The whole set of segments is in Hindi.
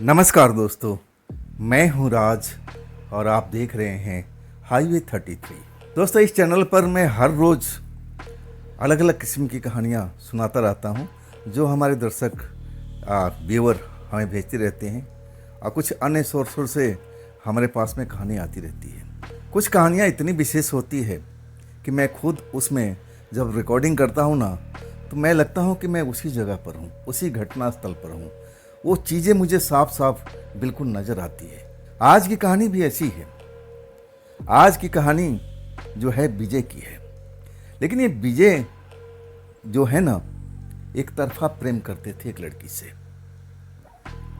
नमस्कार दोस्तों, मैं हूं राज और आप देख रहे हैं हाईवे 33। दोस्तों, इस चैनल पर मैं हर रोज़ अलग अलग किस्म की कहानियां सुनाता रहता हूं जो हमारे दर्शक व्यूअर हमें भेजते रहते हैं और कुछ अन्य सोर्सों से हमारे पास में कहानी आती रहती है। कुछ कहानियां इतनी विशेष होती है कि मैं खुद उसमें जब रिकॉर्डिंग करता हूं ना, तो मैं लगता हूं कि मैं उसी जगह पर हूं, उसी घटना स्थल पर हूं। वो चीज़ें मुझे साफ साफ बिल्कुल नज़र आती है। आज की कहानी भी ऐसी है। आज की कहानी जो है विजय की है। लेकिन ये विजय जो है ना, एक तरफा प्रेम करते थे एक लड़की से।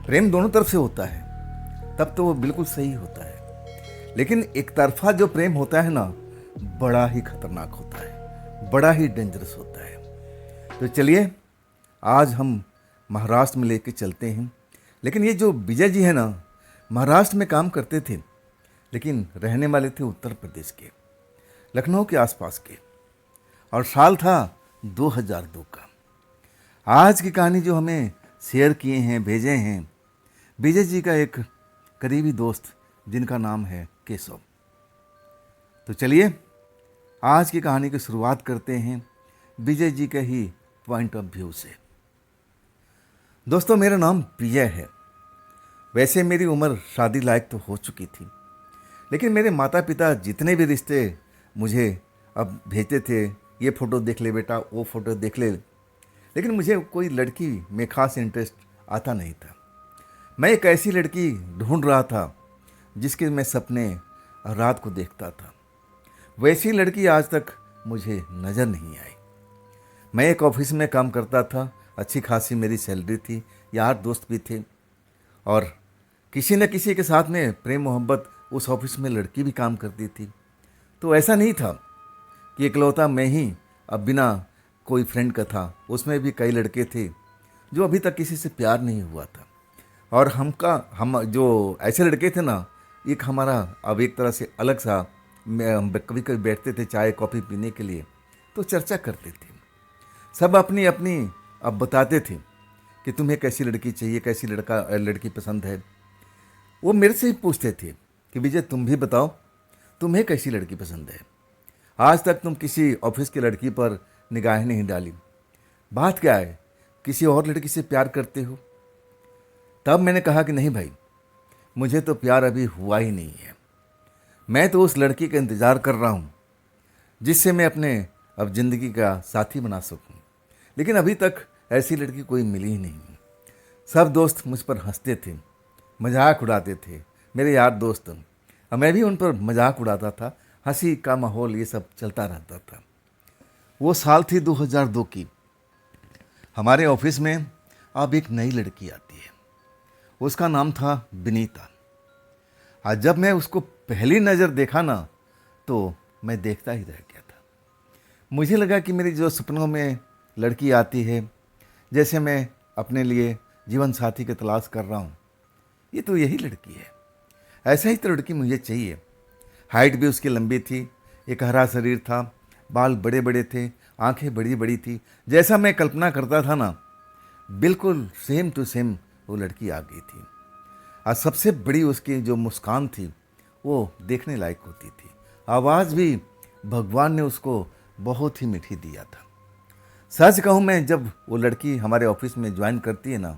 प्रेम दोनों तरफ से होता है, तब तो वो बिल्कुल सही होता है। लेकिन एक तरफा जो प्रेम होता है ना, बड़ा ही खतरनाक होता है, बड़ा ही डेंजरस होता है। तो चलिए, आज हम महाराष्ट्र में लेके चलते हैं। लेकिन ये जो विजय जी है ना, महाराष्ट्र में काम करते थे, लेकिन रहने वाले थे उत्तर प्रदेश के, लखनऊ के आसपास के, और साल था 2002 का। आज की कहानी जो हमें शेयर किए हैं, भेजे हैं, विजय जी का एक करीबी दोस्त जिनका नाम है केशव। तो चलिए, आज की कहानी की शुरुआत करते हैं विजय जी के ही पॉइंट ऑफ व्यू से। दोस्तों, मेरा नाम विजय है। वैसे मेरी उम्र शादी लायक तो हो चुकी थी, लेकिन मेरे माता पिता जितने भी रिश्ते मुझे अब भेजते थे, ये फ़ोटो देख ले बेटा, वो फ़ोटो देख ले, लेकिन मुझे कोई लड़की में ख़ास इंटरेस्ट आता नहीं था। मैं एक ऐसी लड़की ढूंढ रहा था जिसके मैं सपने रात को देखता था। वैसी लड़की आज तक मुझे नज़र नहीं आई। मैं एक ऑफिस में काम करता था, अच्छी खासी मेरी सैलरी थी, यार दोस्त भी थे, और किसी न किसी के साथ में प्रेम मोहब्बत उस ऑफिस में लड़की भी काम करती थी। तो ऐसा नहीं था कि इकलौता मैं ही अब बिना कोई फ्रेंड का था। उसमें भी कई लड़के थे जो अभी तक किसी से प्यार नहीं हुआ था। और हम जो ऐसे लड़के थे ना, एक हमारा अब एक तरह से अलग सा, हम कभी कभी बैठते थे चाय कॉफ़ी पीने के लिए, तो चर्चा करते थे। सब अपनी अपनी अब बताते थे कि तुम्हें कैसी लड़की चाहिए, कैसी लड़की पसंद है। वो मेरे से ही पूछते थे कि विजय तुम भी बताओ, तुम्हें कैसी लड़की पसंद है। आज तक तुम किसी ऑफिस की लड़की पर निगाहें नहीं डाली, बात क्या है, किसी और लड़की से प्यार करते हो? तब मैंने कहा कि नहीं भाई, मुझे तो प्यार अभी हुआ ही नहीं है। मैं तो उस लड़की का इंतज़ार कर रहा हूँ जिससे मैं अपने अब ज़िंदगी का साथी बना सकूँ। लेकिन अभी तक ऐसी लड़की कोई मिली ही नहीं। सब दोस्त मुझ पर हंसते थे, मजाक उड़ाते थे, मेरे यार दोस्त, और मैं भी उन पर मजाक उड़ाता था। हंसी का माहौल ये सब चलता रहता था। वो साल थी 2002 की। हमारे ऑफिस में अब एक नई लड़की आती है। उसका नाम था विनीता। आज जब मैं उसको पहली नज़र देखा ना, तो मैं देखता ही रह गया था। मुझे लगा कि मेरी जो सपनों में लड़की आती है, जैसे मैं अपने लिए जीवन साथी की तलाश कर रहा हूँ, ये तो यही लड़की है। ऐसा ही तो लड़की मुझे चाहिए। हाइट भी उसकी लंबी थी, एक हरा शरीर था, बाल बड़े बड़े थे, आंखें बड़ी बड़ी थी। जैसा मैं कल्पना करता था ना, बिल्कुल सेम टू सेम वो लड़की आ गई थी। और सबसे बड़ी उसकी जो मुस्कान थी, वो देखने लायक होती थी। आवाज़ भी भगवान ने उसको बहुत ही मीठी दिया था। सच कहूँ, मैं जब वो लड़की हमारे ऑफिस में ज्वाइन करती है ना,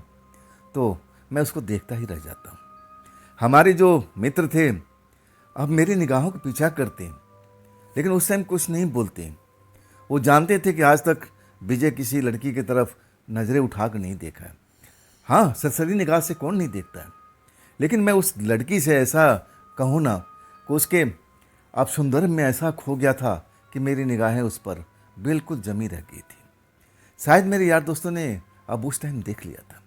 तो मैं उसको देखता ही रह जाता हूँ। हमारे जो मित्र थे अब मेरी निगाहों का पीछा करते हैं, लेकिन उस टाइम कुछ नहीं बोलते। वो जानते थे कि आज तक विजय किसी लड़की की तरफ नज़रें उठा कर नहीं देखा है। हाँ, सरसरी निगाह से कौन नहीं देखता है, लेकिन मैं उस लड़की से ऐसा कहूँ ना कि उसके अब सौंदर्य में ऐसा खो गया था कि मेरी निगाहें उस पर बिल्कुल जमी रह गई थी। शायद मेरे यार दोस्तों ने अब उस टाइम देख लिया था,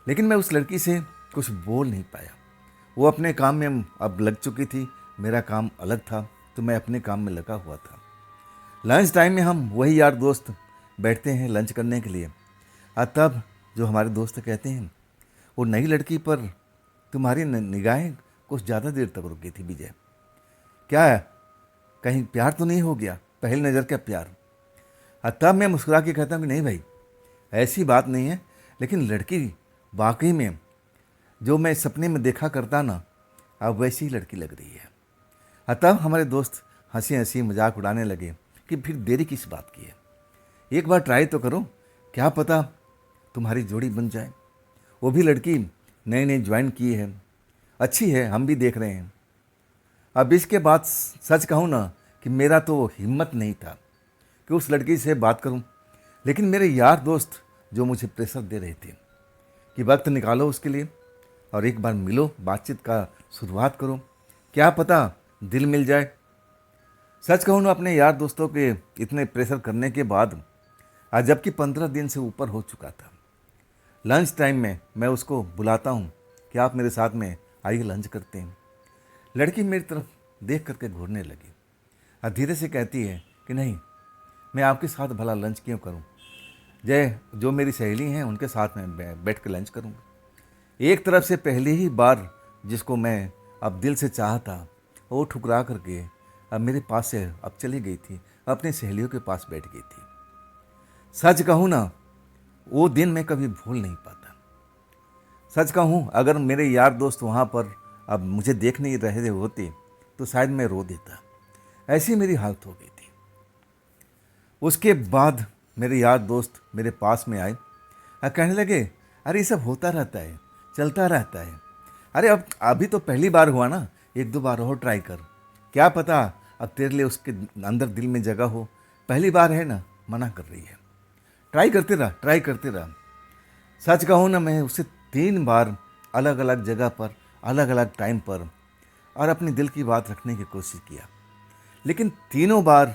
लेकिन मैं उस लड़की से कुछ बोल नहीं पाया। वो अपने काम में अब लग चुकी थी, मेरा काम अलग था, तो मैं अपने काम में लगा हुआ था। लंच टाइम में हम वही यार दोस्त बैठते हैं लंच करने के लिए, और तब जो हमारे दोस्त कहते हैं, वो नई लड़की पर तुम्हारी निगाहें कुछ ज़्यादा देर तक रुक गई थी विजय। क्या है, कहीं प्यार तो नहीं हो गया, पहली नज़र का प्यार? तब मैं मुस्कुरा के कहता हूँ कि नहीं भाई, ऐसी बात नहीं है, लेकिन लड़की वाकई में जो मैं सपने में देखा करता ना, अब वैसी ही लड़की लग रही है। तब हमारे दोस्त हंसी हंसी मजाक उड़ाने लगे कि फिर देरी किस बात की है, एक बार ट्राई तो करो, क्या पता तुम्हारी जोड़ी बन जाए। वो भी लड़की नई नई ज्वाइन की है, अच्छी है, हम भी देख रहे हैं। अब इसके बाद सच कहूँ ना कि मेरा तो हिम्मत नहीं था कि उस लड़की से बात करूं, लेकिन मेरे यार दोस्त जो मुझे प्रेशर दे रहे थे कि वक्त निकालो उसके लिए और एक बार मिलो, बातचीत का शुरुआत करो, क्या पता दिल मिल जाए। सच कहूँ ना, अपने यार दोस्तों के इतने प्रेशर करने के बाद आज जबकि 15 दिन से ऊपर हो चुका था, लंच टाइम में मैं उसको बुलाता हूँ कि आप मेरे साथ में आइए लंच करते हैं। लड़की मेरी तरफ देख करके घूरने लगी और धीरे से कहती है कि नहीं, मैं आपके साथ भला लंच क्यों करूं, जय जो मेरी सहेली हैं उनके साथ में बैठ कर लंच करूंगा। एक तरफ से पहली ही बार जिसको मैं अब दिल से चाहता, वो ठुकरा करके अब मेरे पास से अब चली गई थी, अपनी सहेलियों के पास बैठ गई थी। सच कहूँ ना, वो दिन मैं कभी भूल नहीं पाता। सच कहूँ, अगर मेरे यार दोस्त वहाँ पर अब मुझे देख नहीं रहे होते तो शायद मैं रो देता, ऐसी मेरी हालत हो गई थी। उसके बाद मेरे यार दोस्त मेरे पास में आए और कहने लगे, अरे ये सब होता रहता है, चलता रहता है, अरे अब अभी तो पहली बार हुआ ना, एक दो बार और ट्राई कर, क्या पता अब तेरे लिए उसके अंदर दिल में जगह हो, पहली बार है ना, मना कर रही है, ट्राई करते रहा, ट्राई करते रहा। सच कहूँ ना, मैं उससे 3 बार अलग अलग जगह पर, अलग अलग टाइम पर और अपने दिल की बात रखने की कोशिश किया, लेकिन तीनों बार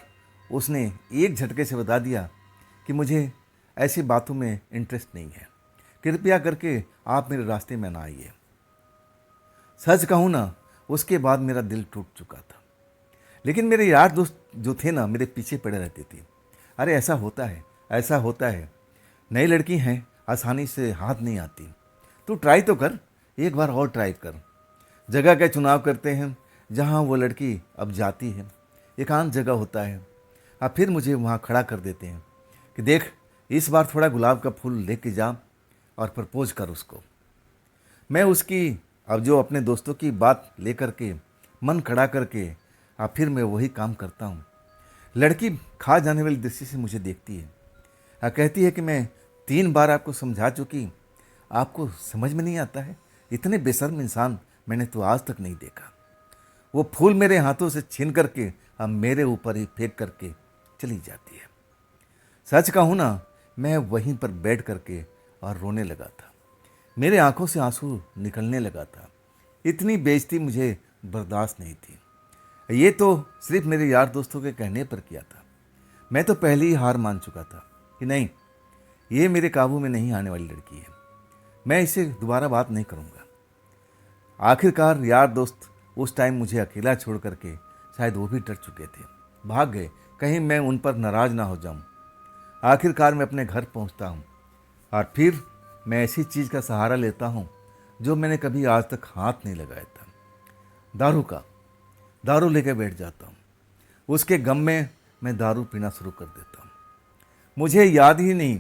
उसने एक झटके से बता दिया कि मुझे ऐसी बातों में इंटरेस्ट नहीं है, कृपया करके आप मेरे रास्ते में ना आइए। सच कहूँ ना, उसके बाद मेरा दिल टूट चुका था, लेकिन मेरे यार दोस्त जो थे ना, मेरे पीछे पड़े रहते थे, अरे ऐसा होता है, ऐसा होता है, नई लड़की हैं, आसानी से हाथ नहीं आती, तू ट्राई तो कर, एक बार और ट्राई कर। जगह का चुनाव करते हैं जहाँ वो लड़की अब जाती है, एकांत जगह होता है, अब फिर मुझे वहाँ खड़ा कर देते हैं कि देख, इस बार थोड़ा गुलाब का फूल लेके जा और प्रपोज कर उसको। मैं उसकी अब जो अपने दोस्तों की बात लेकर के मन खड़ा करके अब फिर मैं वही काम करता हूँ। लड़की खा जाने वाली दृष्टि से मुझे देखती है और कहती है कि मैं 3 बार आपको समझा चुकी, आपको समझ में नहीं आता है, इतने बेशर्म इंसान मैंने तो आज तक नहीं देखा। वो फूल मेरे हाथों से छीन करके अब मेरे ऊपर ही फेंक करके चली जाती है। सच कहूँ ना, मैं वहीं पर बैठ करके और रोने लगा था, मेरे आंखों से आंसू निकलने लगा था, इतनी बेइज्जती मुझे बर्दाश्त नहीं थी। ये तो सिर्फ मेरे यार दोस्तों के कहने पर किया था, मैं तो पहले ही हार मान चुका था कि नहीं, ये मेरे काबू में नहीं आने वाली लड़की है, मैं इससे दोबारा बात नहीं करूँगा। आखिरकार यार दोस्त उस टाइम मुझे अकेला छोड़ करके शायद वो भी डर चुके थे, भाग गए, कहीं मैं उन पर नाराज़ ना हो जाऊं। आखिरकार मैं अपने घर पहुंचता हूं और फिर मैं ऐसी चीज़ का सहारा लेता हूं जो मैंने कभी आज तक हाथ नहीं लगाया था, दारू का। दारू लेके बैठ जाता हूं, उसके गम में मैं दारू पीना शुरू कर देता हूं। मुझे याद ही नहीं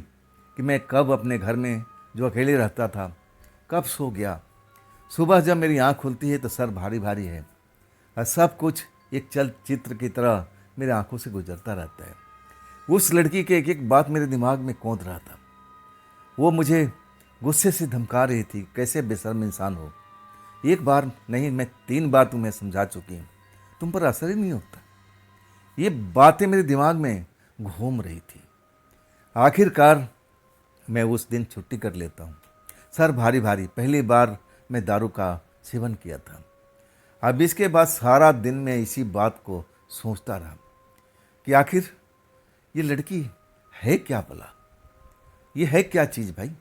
कि मैं कब अपने घर में जो अकेले रहता था कब सो गया। सुबह जब मेरी आँख खुलती है तो सर भारी भारी है और सब कुछ एक चलचित्र की तरह मेरे आंखों से गुजरता रहता है। उस लड़की के एक एक बात मेरे दिमाग में कौंध रहा था, वो मुझे गुस्से से धमका रही थी, कैसे बेशर्म इंसान हो, एक बार नहीं मैं 3 बार तुम्हें समझा चुकी हूँ, तुम पर असर ही नहीं होता। ये बातें मेरे दिमाग में घूम रही थी। आखिरकार मैं उस दिन छुट्टी कर लेता हूँ, सर भारी भारी, पहली बार मैं दारू का सेवन किया था। अब इसके बाद सारा दिन मैं इसी बात को सोचता रहा कि आखिर ये लड़की है क्या भला, ये है क्या चीज़ भाई।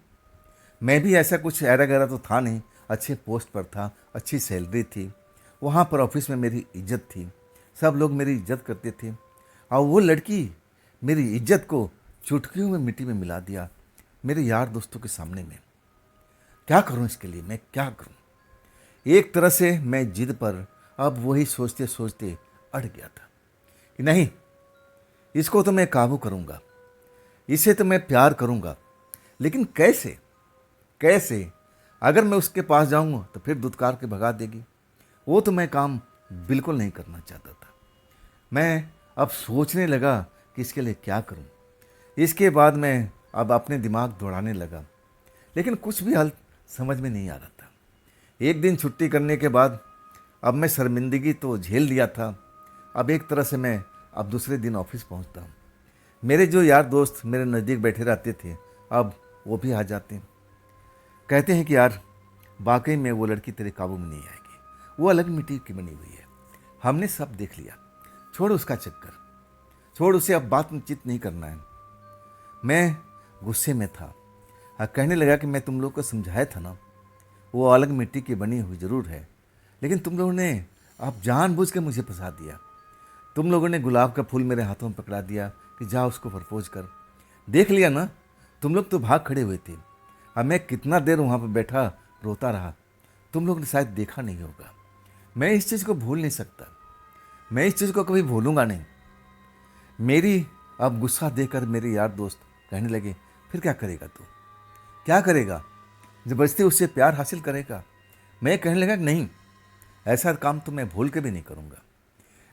मैं भी ऐसा कुछ ऐरा गैरा तो था नहीं, अच्छे पोस्ट पर था, अच्छी सैलरी थी, वहाँ पर ऑफिस में मेरी इज्जत थी, सब लोग मेरी इज्जत करते थे, और वो लड़की मेरी इज्जत को चुटकियों में मिट्टी में मिला दिया मेरे यार दोस्तों के सामने में। क्या करूँ इसके लिए, मैं क्या करूँ। एक तरह से मैं जिद पर अब वही सोचते सोचते अड़ गया था कि नहीं, इसको तो मैं काबू करूँगा, इसे तो मैं प्यार करूँगा, लेकिन कैसे कैसे। अगर मैं उसके पास जाऊँगा तो फिर धुतकार के भगा देगी। वो तो मैं काम बिल्कुल नहीं करना चाहता था। मैं अब सोचने लगा कि इसके लिए क्या करूं। इसके बाद मैं अब अपने दिमाग दौड़ाने लगा, लेकिन कुछ भी हल समझ में नहीं आ रहा था। एक दिन छुट्टी करने के बाद अब मैं शर्मिंदगी तो झेल लिया था। अब एक तरह से मैं अब दूसरे दिन ऑफिस पहुंचता हूं। मेरे जो यार दोस्त मेरे नज़दीक बैठे रहते थे, अब वो भी आ जाते हैं। कहते हैं कि यार वाकई में वो लड़की तेरे काबू में नहीं आएगी, वो अलग मिट्टी की बनी हुई है। हमने सब देख लिया, छोड़ उसका चक्कर, छोड़ उसे, अब बात में चित नहीं करना है। मैं गुस्से में था। कहने लगा कि मैं तुम लोग को समझाया था ना, वो अलग मिट्टी की बनी हुई ज़रूर है, लेकिन तुम लोगों ने आप जानबूझ के मुझे फंसा दिया। तुम लोगों ने गुलाब का फूल मेरे हाथों में पकड़ा दिया कि जा उसको प्रपोज कर। देख लिया ना, तुम लोग तो भाग खड़े हुए थे। अब मैं कितना देर वहाँ पर बैठा रोता रहा, तुम लोग ने शायद देखा नहीं होगा। मैं इस चीज़ को भूल नहीं सकता, मैं इस चीज़ को कभी भूलूंगा नहीं। मेरी अब गुस्सा देकर मेरे यार दोस्त कहने लगे, फिर क्या करेगा तू, क्या करेगा, ज़बरदस्ती उससे प्यार हासिल करेगा? मैं कहने लगा नहीं, ऐसा काम तो मैं भूल के भी नहीं करूँगा,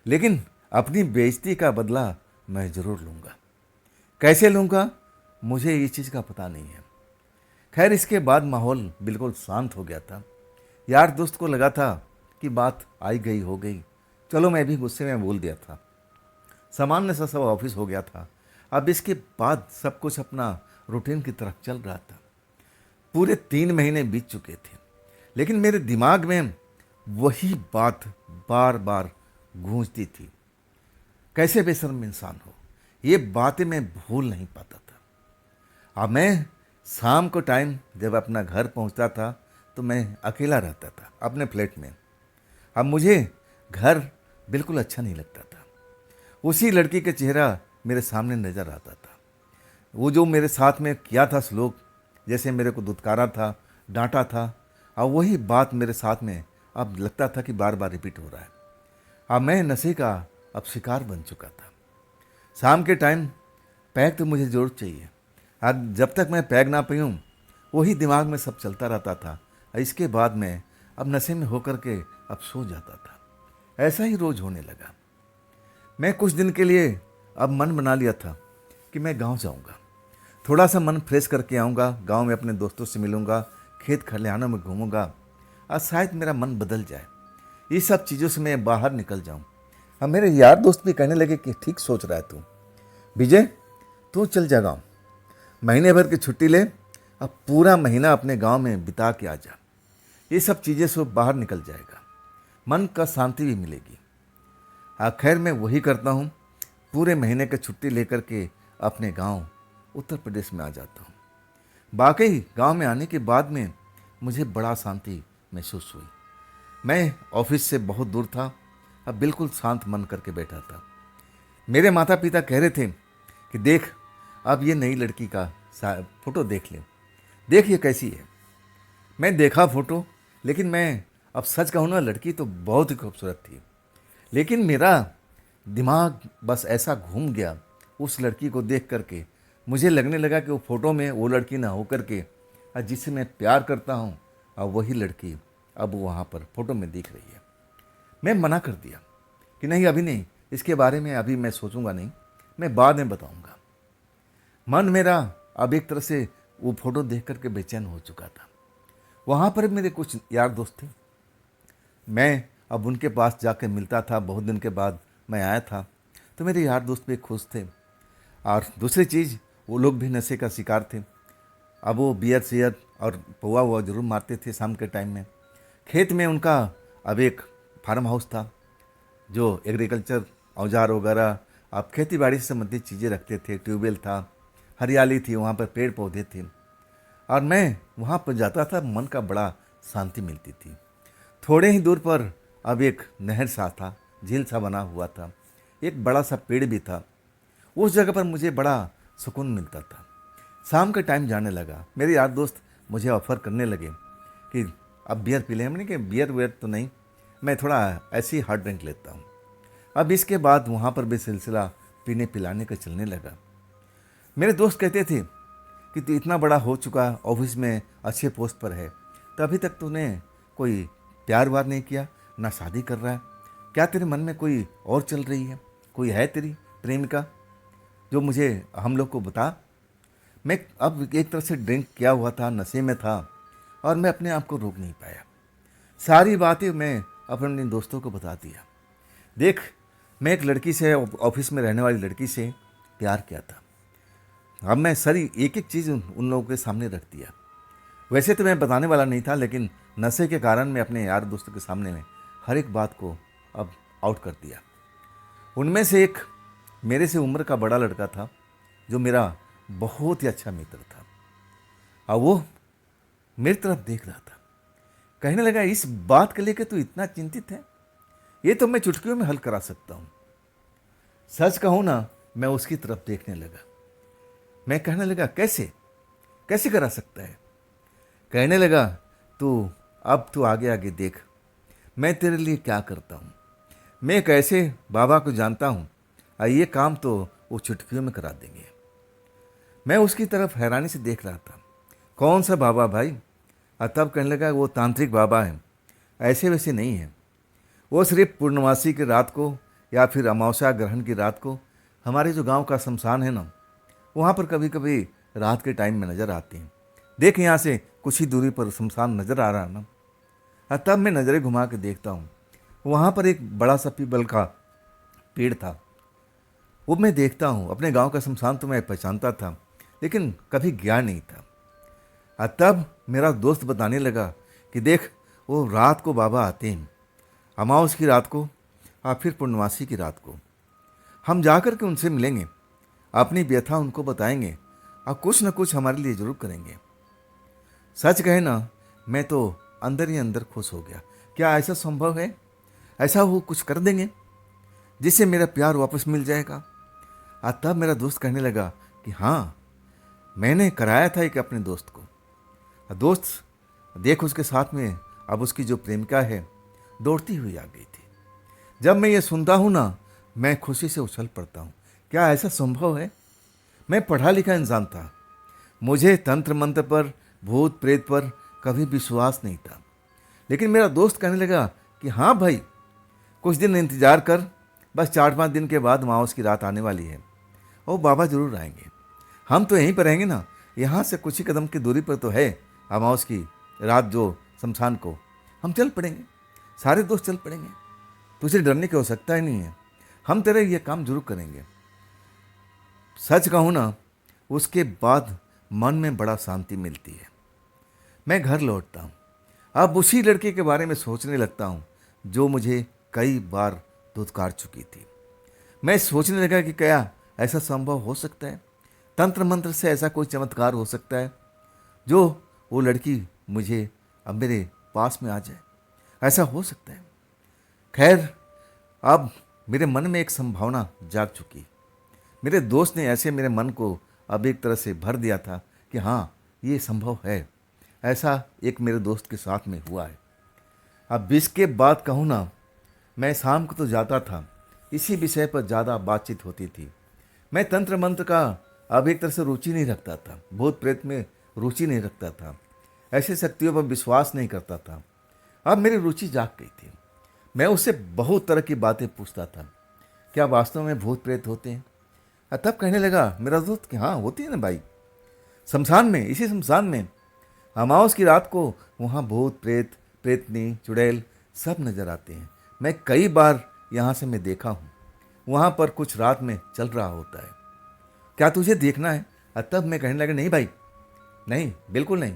लेकिन अपनी बेइज्जती का बदला मैं ज़रूर लूँगा। कैसे लूँगा मुझे इस चीज़ का पता नहीं है। खैर इसके बाद माहौल बिल्कुल शांत हो गया था। यार दोस्त को लगा था कि बात आई गई हो गई, चलो मैं भी गुस्से में बोल दिया था। सामान्य सा सब ऑफिस हो गया था। अब इसके बाद सब कुछ अपना रूटीन की तरफ चल रहा था। पूरे 3 महीने बीत चुके थे, लेकिन मेरे दिमाग में वही बात बार बार गूंजती थी, कैसे बेशर्म इंसान हो। ये बातें मैं भूल नहीं पाता था। अब मैं शाम को टाइम जब अपना घर पहुंचता था तो मैं अकेला रहता था अपने फ्लैट में। अब मुझे घर बिल्कुल अच्छा नहीं लगता था। उसी लड़की का चेहरा मेरे सामने नज़र आता था। वो जो मेरे साथ में किया था श्लोक, जैसे मेरे को धुतकारा था, डांटा था, अब वही बात मेरे साथ में अब लगता था कि बार बार रिपीट हो रहा है। अब मैं नशे का अब शिकार बन चुका था। शाम के टाइम पैग तो मुझे ज़रूर चाहिए। अब जब तक मैं पैग ना पीऊँ वही दिमाग में सब चलता रहता था। इसके बाद मैं अब नशे में होकर के अब सो जाता था। ऐसा ही रोज़ होने लगा। मैं कुछ दिन के लिए अब मन बना लिया था कि मैं गांव जाऊंगा, थोड़ा सा मन फ्रेश करके आऊँगा, गांव में अपने दोस्तों से मिलूँगा, खेत खलिहानों में घूमूंगा और शायद मेरा मन बदल जाए, ये सब चीज़ों से मैं बाहर निकल जाऊँ। अब मेरे यार दोस्त भी कहने लगे कि ठीक सोच रहा है तू विजय, तू चल जा गाँव, महीने भर की छुट्टी ले, अब पूरा महीना अपने गांव में बिता के आ जा। ये सब चीज़ें से बाहर निकल जाएगा, मन का शांति भी मिलेगी। खैर मैं वही करता हूँ, पूरे महीने की छुट्टी लेकर के अपने गांव उत्तर प्रदेश में आ जाता हूँ। वाकई गांव में आने के बाद में मुझे बड़ा शांति महसूस हुई। मैं ऑफिस से बहुत दूर था, अब बिल्कुल शांत मन करके बैठा था। मेरे माता पिता कह रहे थे कि देख अब ये नई लड़की का फ़ोटो देख ले, देख ये कैसी है। मैं देखा फ़ोटो, लेकिन मैं अब सच कहूँ ना, लड़की तो बहुत ही खूबसूरत थी, लेकिन मेरा दिमाग बस ऐसा घूम गया उस लड़की को देख करके। मुझे लगने लगा कि वो फ़ोटो में वो लड़की ना हो करके जिससे मैं प्यार करता हूँ, और वही लड़की अब वहाँ पर फ़ोटो में दिख रही है। मैं मना कर दिया कि नहीं, अभी नहीं, इसके बारे में अभी मैं सोचूंगा नहीं, मैं बाद में बताऊंगा। मन मेरा अब एक तरह से वो फ़ोटो देख करके बेचैन हो चुका था। वहाँ पर मेरे कुछ यार दोस्त थे, मैं अब उनके पास जाकर मिलता था। बहुत दिन के बाद मैं आया था तो मेरे यार दोस्त भी खुश थे, और दूसरी चीज़ वो लोग भी नशे का शिकार थे। अब वो बियर शेयर और पौवा हुआ जरूर मारते थे शाम के टाइम में। खेत में उनका अब एक फार्म हाउस था जो एग्रीकल्चर औजार वगैरह, आप खेती बाड़ी से संबंधित चीज़ें रखते थे। ट्यूबवेल था, हरियाली थी, वहाँ पर पेड़ पौधे थे, और मैं वहाँ पर जाता था, मन का बड़ा शांति मिलती थी। थोड़े ही दूर पर अब एक नहर सा था, झील सा बना हुआ था, एक बड़ा सा पेड़ भी था। उस जगह पर मुझे बड़ा सुकून मिलता था। शाम के टाइम जाने लगा, मेरे यार दोस्त मुझे ऑफ़र करने लगे कि अब बियर पी लें। हमने कि बियर वेयर तो नहीं, मैं थोड़ा ऐसी हार्ड ड्रिंक लेता हूँ। अब इसके बाद वहाँ पर भी सिलसिला पीने पिलाने का चलने लगा। मेरे दोस्त कहते थे कि तू इतना बड़ा हो चुका, ऑफिस में अच्छे पोस्ट पर है, तो अभी तक तूने कोई प्यार वार नहीं किया, ना शादी कर रहा है। क्या तेरे मन में कोई और चल रही है? कोई है तेरी प्रेमिका जो मुझे हम लोग को बता। मैं अब एक तरह से ड्रिंक किया हुआ था, नशे में था, और मैं अपने आप को रोक नहीं पाया। सारी बातें मैं अपने दोस्तों को बता दिया। देख, मैं एक लड़की से, ऑफिस में रहने वाली लड़की से प्यार किया था। अब मैं सारी एक एक चीज़ उन लोगों के सामने रख दिया। वैसे तो मैं बताने वाला नहीं था, लेकिन नशे के कारण मैं अपने यार दोस्तों के सामने में हर एक बात को अब आउट कर दिया। उनमें से एक मेरे से उम्र का बड़ा लड़का था, जो मेरा बहुत ही अच्छा मित्र था। और वो मेरी तरफ देख रहा था, कहने लगा, इस बात के लेकर तू इतना चिंतित है? ये तो मैं चुटकियों में हल करा सकता हूँ। सच कहूँ ना, मैं उसकी तरफ देखने लगा। मैं कहने लगा, कैसे कैसे करा सकता है? कहने लगा, तू आगे आगे देख, मैं तेरे लिए क्या करता हूँ। मैं एक ऐसे बाबा को जानता हूँ, और ये काम तो वो चुटकियों में करा देंगे। मैं उसकी तरफ हैरानी से देख रहा था। कौन सा बाबा भाई? और तब कहने लगा, वो तांत्रिक बाबा है, ऐसे वैसे नहीं है। वो सिर्फ पूर्णमासी की रात को या फिर अमावस्या ग्रहण की रात को हमारे जो गांव का शमशान है ना, वहाँ पर कभी कभी रात के टाइम में नज़र आते हैं। देख, यहाँ से कुछ ही दूरी पर शमशान नज़र आ रहा है ना। और तब मैं नज़रें घुमा के देखता हूँ, वहाँ पर एक बड़ा सा पीपल का पेड़ था। वो मैं देखता हूँ। अपने गांव का शमशान तो मैं पहचानता था, लेकिन कभी गया नहीं था। और तब मेरा दोस्त बताने लगा कि देख, वो रात को बाबा आते हैं, अमावस की रात को और फिर पूर्णमासी की रात को। हम जाकर के उनसे मिलेंगे, अपनी व्यथा उनको बताएंगे, और कुछ न कुछ हमारे लिए जरूर करेंगे। सच कहे ना, मैं तो अंदर ही अंदर खुश हो गया। क्या ऐसा संभव है? ऐसा वो कुछ कर देंगे जिससे मेरा प्यार वापस मिल जाएगा? और तब मेरा दोस्त कहने लगा कि हाँ, मैंने कराया था एक अपने दोस्त को। दोस्त देख, उसके साथ में अब उसकी जो प्रेमिका है दौड़ती हुई आ गई थी। जब मैं ये सुनता हूँ ना, मैं खुशी से उछल पड़ता हूँ। क्या ऐसा संभव है? मैं पढ़ा लिखा इंसान था, मुझे तंत्र मंत्र पर, भूत प्रेत पर कभी विश्वास नहीं था। लेकिन मेरा दोस्त कहने लगा कि हाँ भाई, कुछ दिन इंतजार कर, बस 4-5 दिन के बाद अमावस की रात आने वाली है, और बाबा जरूर आएंगे। हम तो यहीं पर रहेंगे ना, यहाँ से कुछ ही कदम की दूरी पर तो है अमावस की रात जो शमशान को। हम चल पड़ेंगे, सारे दोस्त चल पड़ेंगे। तुझे डरने की आवश्यकता ही नहीं है, हम तेरे ये काम जरूर करेंगे। सच कहूँ ना, उसके बाद मन में बड़ा शांति मिलती है। मैं घर लौटता हूँ, अब उसी लड़के के बारे में सोचने लगता हूँ जो मुझे कई बार धुतकार चुकी थी। मैं सोचने लगा कि क्या ऐसा संभव हो सकता है? तंत्र मंत्र से ऐसा कोई चमत्कार हो सकता है जो वो लड़की मुझे अब मेरे पास में आ जाए? ऐसा हो सकता है? खैर, अब मेरे मन में एक संभावना जाग चुकी। मेरे दोस्त ने ऐसे मेरे मन को अब एक तरह से भर दिया था कि हाँ, ये संभव है। ऐसा एक मेरे दोस्त के साथ में हुआ है। अब इसके बाद कहूँ ना, मैं शाम को तो जाता था, इसी विषय पर ज़्यादा बातचीत होती थी। मैं तंत्र मंत्र का अब एक तरह से रुचि नहीं रखता था, भूत प्रेत में रुचि नहीं रखता था, ऐसे शक्तियों पर विश्वास नहीं करता था। अब मेरी रुचि जाग गई थी। मैं उससे बहुत तरह की बातें पूछता था, क्या वास्तव में भूत प्रेत होते हैं? तब कहने लगा मेरा दोस्त कि हाँ, होती है ना भाई, शमशान में, इसी शमशान में अमावस की रात को वहाँ भूत प्रेत, प्रेतनी, चुड़ैल सब नजर आते हैं। मैं कई बार यहाँ से मैं देखा हूँ, वहाँ पर कुछ रात में चल रहा होता है। क्या तुझे देखना है? तब मैं कहने लगा, नहीं भाई, नहीं, बिल्कुल नहीं,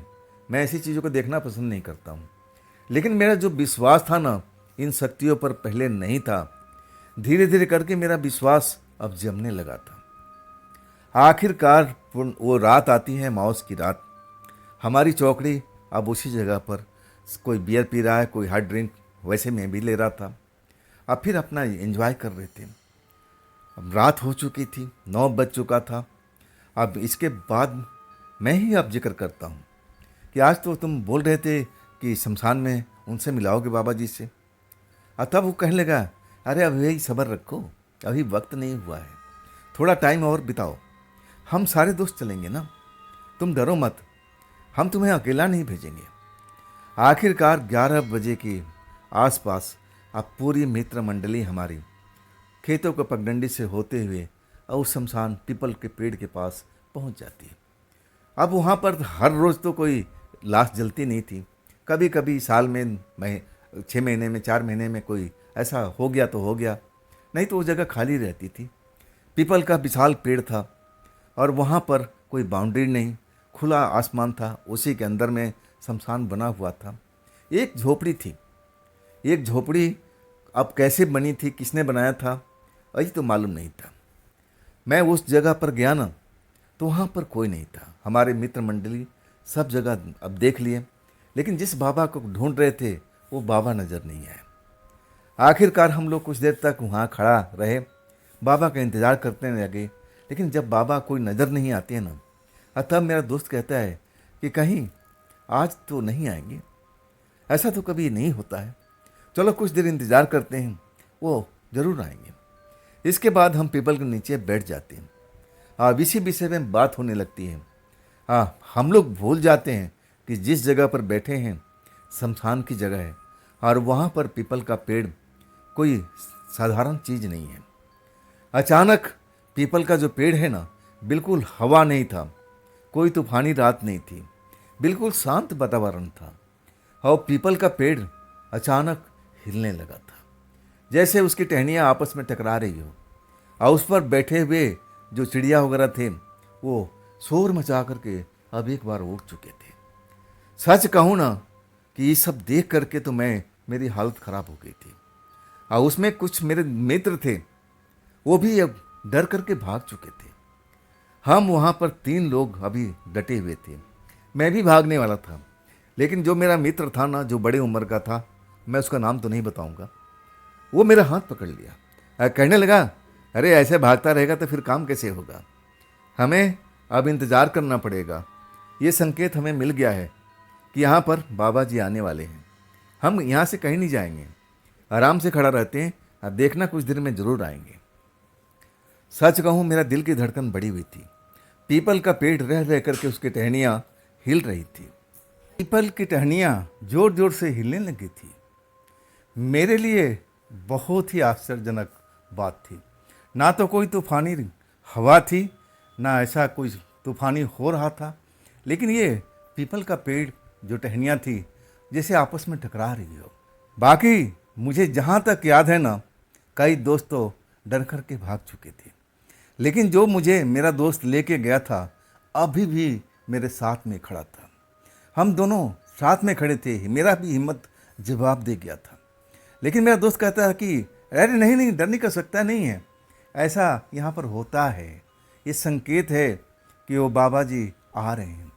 मैं ऐसी चीज़ों को देखना पसंद नहीं करता हूँ। लेकिन मेरा जो विश्वास था ना इन शक्तियों पर पहले नहीं था, धीरे धीरे करके मेरा विश्वास अब जमने लगा था। आखिरकार वो रात आती है, अमावस की रात। हमारी चौकड़ी अब उसी जगह पर, कोई बियर पी रहा है, कोई हार्ड ड्रिंक, वैसे मैं भी ले रहा था। अब फिर अपना एंजॉय कर रहे थे। अब रात हो चुकी थी, 9 बज चुका था। अब इसके बाद मैं ही अब जिक्र करता हूँ कि आज तो तुम बोल रहे थे कि शमशान में उनसे मिलाओगे बाबा जी से। तब वो कहने लगा, अरे अब यही सब्र रखो, अभी वक्त नहीं हुआ है, थोड़ा टाइम और बिताओ, हम सारे दोस्त चलेंगे ना, तुम डरो मत, हम तुम्हें अकेला नहीं भेजेंगे। आखिरकार 11 बजे के आसपास अब पूरी मित्र मंडली हमारी खेतों को पगडंडी से होते हुए और उस शमशान पीपल के पेड़ के पास पहुंच जाती है। अब वहाँ पर हर रोज़ तो कोई लाश जलती नहीं थी। कभी कभी साल में 6 महीने में 4 महीने में कोई ऐसा हो गया तो हो गया, नहीं तो वो जगह खाली रहती थी। पीपल का विशाल पेड़ था और वहाँ पर कोई बाउंड्री नहीं, खुला आसमान था, उसी के अंदर में शमशान बना हुआ था। एक झोपड़ी थी, एक झोपड़ी अब कैसे बनी थी, किसने बनाया था, अजी तो मालूम नहीं था। मैं उस जगह पर गया ना, तो वहाँ पर कोई नहीं था। हमारे मित्र मंडली सब जगह अब देख लिए, लेकिन जिस बाबा को ढूंढ रहे थे वो बाबा नज़र नहीं आए। आखिरकार हम लोग कुछ देर तक वहाँ खड़ा रहे, बाबा का इंतज़ार करते लगे, लेकिन जब बाबा कोई नज़र नहीं आते हैं ना, तब मेरा दोस्त कहता है कि कहीं आज तो नहीं आएंगे, ऐसा तो कभी नहीं होता है, चलो कुछ देर इंतज़ार करते हैं, वो ज़रूर आएंगे। इसके बाद हम पीपल के नीचे बैठ जाते हैं। इसी विषय में बात होने लगती है। हम लोग भूल जाते हैं कि जिस जगह पर बैठे हैं शमशान की जगह है और वहाँ पर पीपल का पेड़ कोई साधारण चीज़ नहीं है। अचानक पीपल का जो पेड़ है ना, बिल्कुल हवा नहीं था, कोई तूफानी रात नहीं थी, बिल्कुल शांत वातावरण था और पीपल का पेड़ अचानक हिलने लगा था, जैसे उसकी टहनियाँ आपस में टकरा रही हो। और उस पर बैठे हुए जो चिड़िया वगैरह थे वो शोर मचा करके अब एक बार उड़ चुके थे। सच कहूँ ना कि ये सब देख करके तो मेरी हालत ख़राब हो गई थी। और उसमें कुछ मेरे मित्र थे, वो भी अब डर करके भाग चुके थे। हम वहाँ पर 3 लोग अभी डटे हुए थे। मैं भी भागने वाला था, लेकिन जो मेरा मित्र था ना, जो बड़े उम्र का था, मैं उसका नाम तो नहीं बताऊँगा, वो मेरा हाथ पकड़ लिया और कहने लगा, अरे ऐसे भागता रहेगा तो फिर काम कैसे होगा, हमें अब इंतज़ार करना पड़ेगा। ये संकेत हमें मिल गया है कि यहाँ पर बाबा जी आने वाले हैं, हम यहाँ से कहीं नहीं जाएंगे, आराम से खड़ा रहते हैं, अब देखना कुछ देर में ज़रूर आएंगे। सच कहूँ मेरा दिल की धड़कन बढ़ी हुई थी। पीपल का पेड़ रह रह करके उसकी टहनियाँ हिल रही थी। पीपल की टहनियाँ जोर जोर से हिलने लगी थी। मेरे लिए बहुत ही आश्चर्यजनक बात थी। ना तो कोई तूफानी हवा थी, ना ऐसा कोई तूफानी हो रहा था, लेकिन ये पीपल का पेड़ जो टहनियाँ थी जैसे आपस में टकरा रही हो। बाकी मुझे जहाँ तक याद है ना, कई दोस्त तो डर कर के भाग चुके थे, लेकिन जो मुझे मेरा दोस्त लेके गया था अभी भी मेरे साथ में खड़ा था। हम दोनों साथ में खड़े थे, मेरा भी हिम्मत जवाब दे गया था, लेकिन मेरा दोस्त कहता है कि अरे नहीं नहीं, डरने का सकता नहीं है, ऐसा यहाँ पर होता है, ये संकेत है कि वो बाबा जी आ रहे हैं।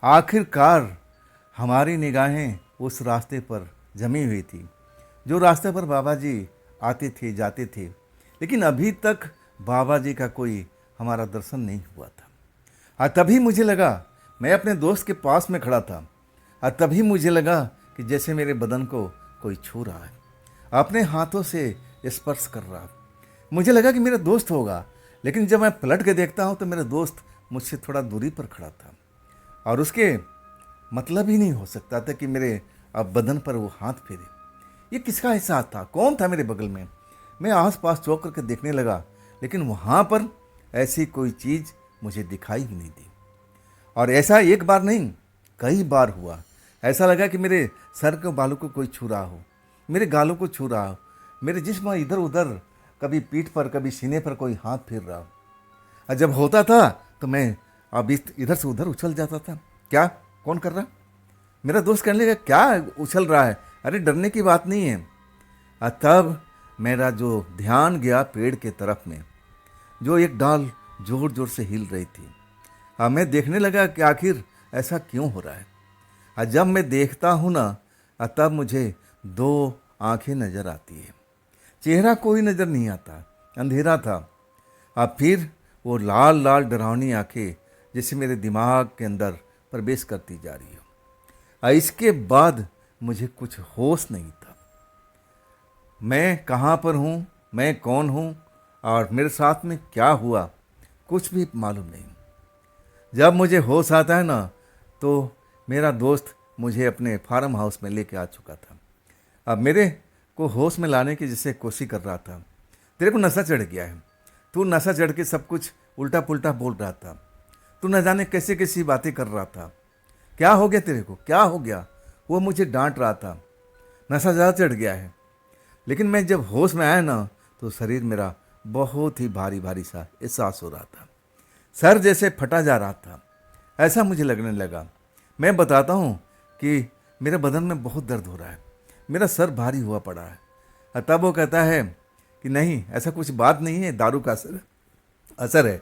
आखिरकार हमारी निगाहें उस रास्ते पर जमी हुई थी, जो रास्ते पर बाबा जी आते थे जाते थे, लेकिन अभी तक बाबा जी का कोई हमारा दर्शन नहीं हुआ था। और तभी मुझे लगा, मैं अपने दोस्त के पास में खड़ा था, और तभी मुझे लगा कि जैसे मेरे बदन को कोई छू रहा है, अपने हाथों से स्पर्श कर रहा। मुझे लगा कि मेरा दोस्त होगा, लेकिन जब मैं पलट के देखता हूँ तो मेरा दोस्त मुझसे थोड़ा दूरी पर खड़ा था, और उसके मतलब ही नहीं हो सकता था कि मेरे अब बदन पर वो हाथ फेरे। ये किसका एहसास था, कौन था मेरे बगल में? मैं आसपास चौंक करके देखने लगा, लेकिन वहाँ पर ऐसी कोई चीज़ मुझे दिखाई ही नहीं दी। और ऐसा एक बार नहीं, कई बार हुआ। ऐसा लगा कि मेरे सर के बालों को कोई छू रहा हो, मेरे गालों को छू रहा हो, मेरे जिस्म इधर उधर, कभी पीठ पर कभी सीने पर कोई हाथ फेर रहा हो। और जब होता था तो मैं अब इधर से उधर उछल जाता था। क्या, कौन कर रहा? मेरा दोस्त कहने लगा, क्या उछल रहा है? अरे डरने की बात नहीं है। और तब मेरा जो ध्यान गया पेड़ के तरफ में, जो एक डाल जोर जोर से हिल रही थी। मैं देखने लगा कि आखिर ऐसा क्यों हो रहा है। और जब मैं देखता हूँ ना, तब मुझे 2 आंखें नज़र आती है, चेहरा कोई नज़र नहीं आता, अंधेरा था। अब फिर वो लाल लाल डरावनी आंखें जैसे मेरे दिमाग के अंदर प्रवेश करती जा रही हो। और इसके बाद मुझे कुछ होश नहीं था, मैं कहाँ पर हूँ, मैं कौन हूँ और मेरे साथ में क्या हुआ, कुछ भी मालूम नहीं। जब मुझे होश आता है ना, तो मेरा दोस्त मुझे अपने फार्म हाउस में लेके आ चुका था। अब मेरे को होश में लाने की जैसे कोशिश कर रहा था। तेरे को नशा चढ़ गया है, तू नशा चढ़ के सब कुछ उल्टा पुल्टा बोल रहा था, तू न जाने कैसे कैसी बातें कर रहा था, क्या हो गया तेरे को, क्या हो गया। वो मुझे डांट रहा था, नशा ज़्यादा चढ़ गया है। लेकिन मैं जब होश में आया ना तो शरीर मेरा बहुत ही भारी भारी सा एहसास हो रहा था, सर जैसे फटा जा रहा था, ऐसा मुझे लगने लगा। मैं बताता हूँ कि मेरे बदन में बहुत दर्द हो रहा है, मेरा सर भारी हुआ पड़ा है। और तब वो कहता है कि नहीं, ऐसा कुछ बात नहीं है, दारू का असर है,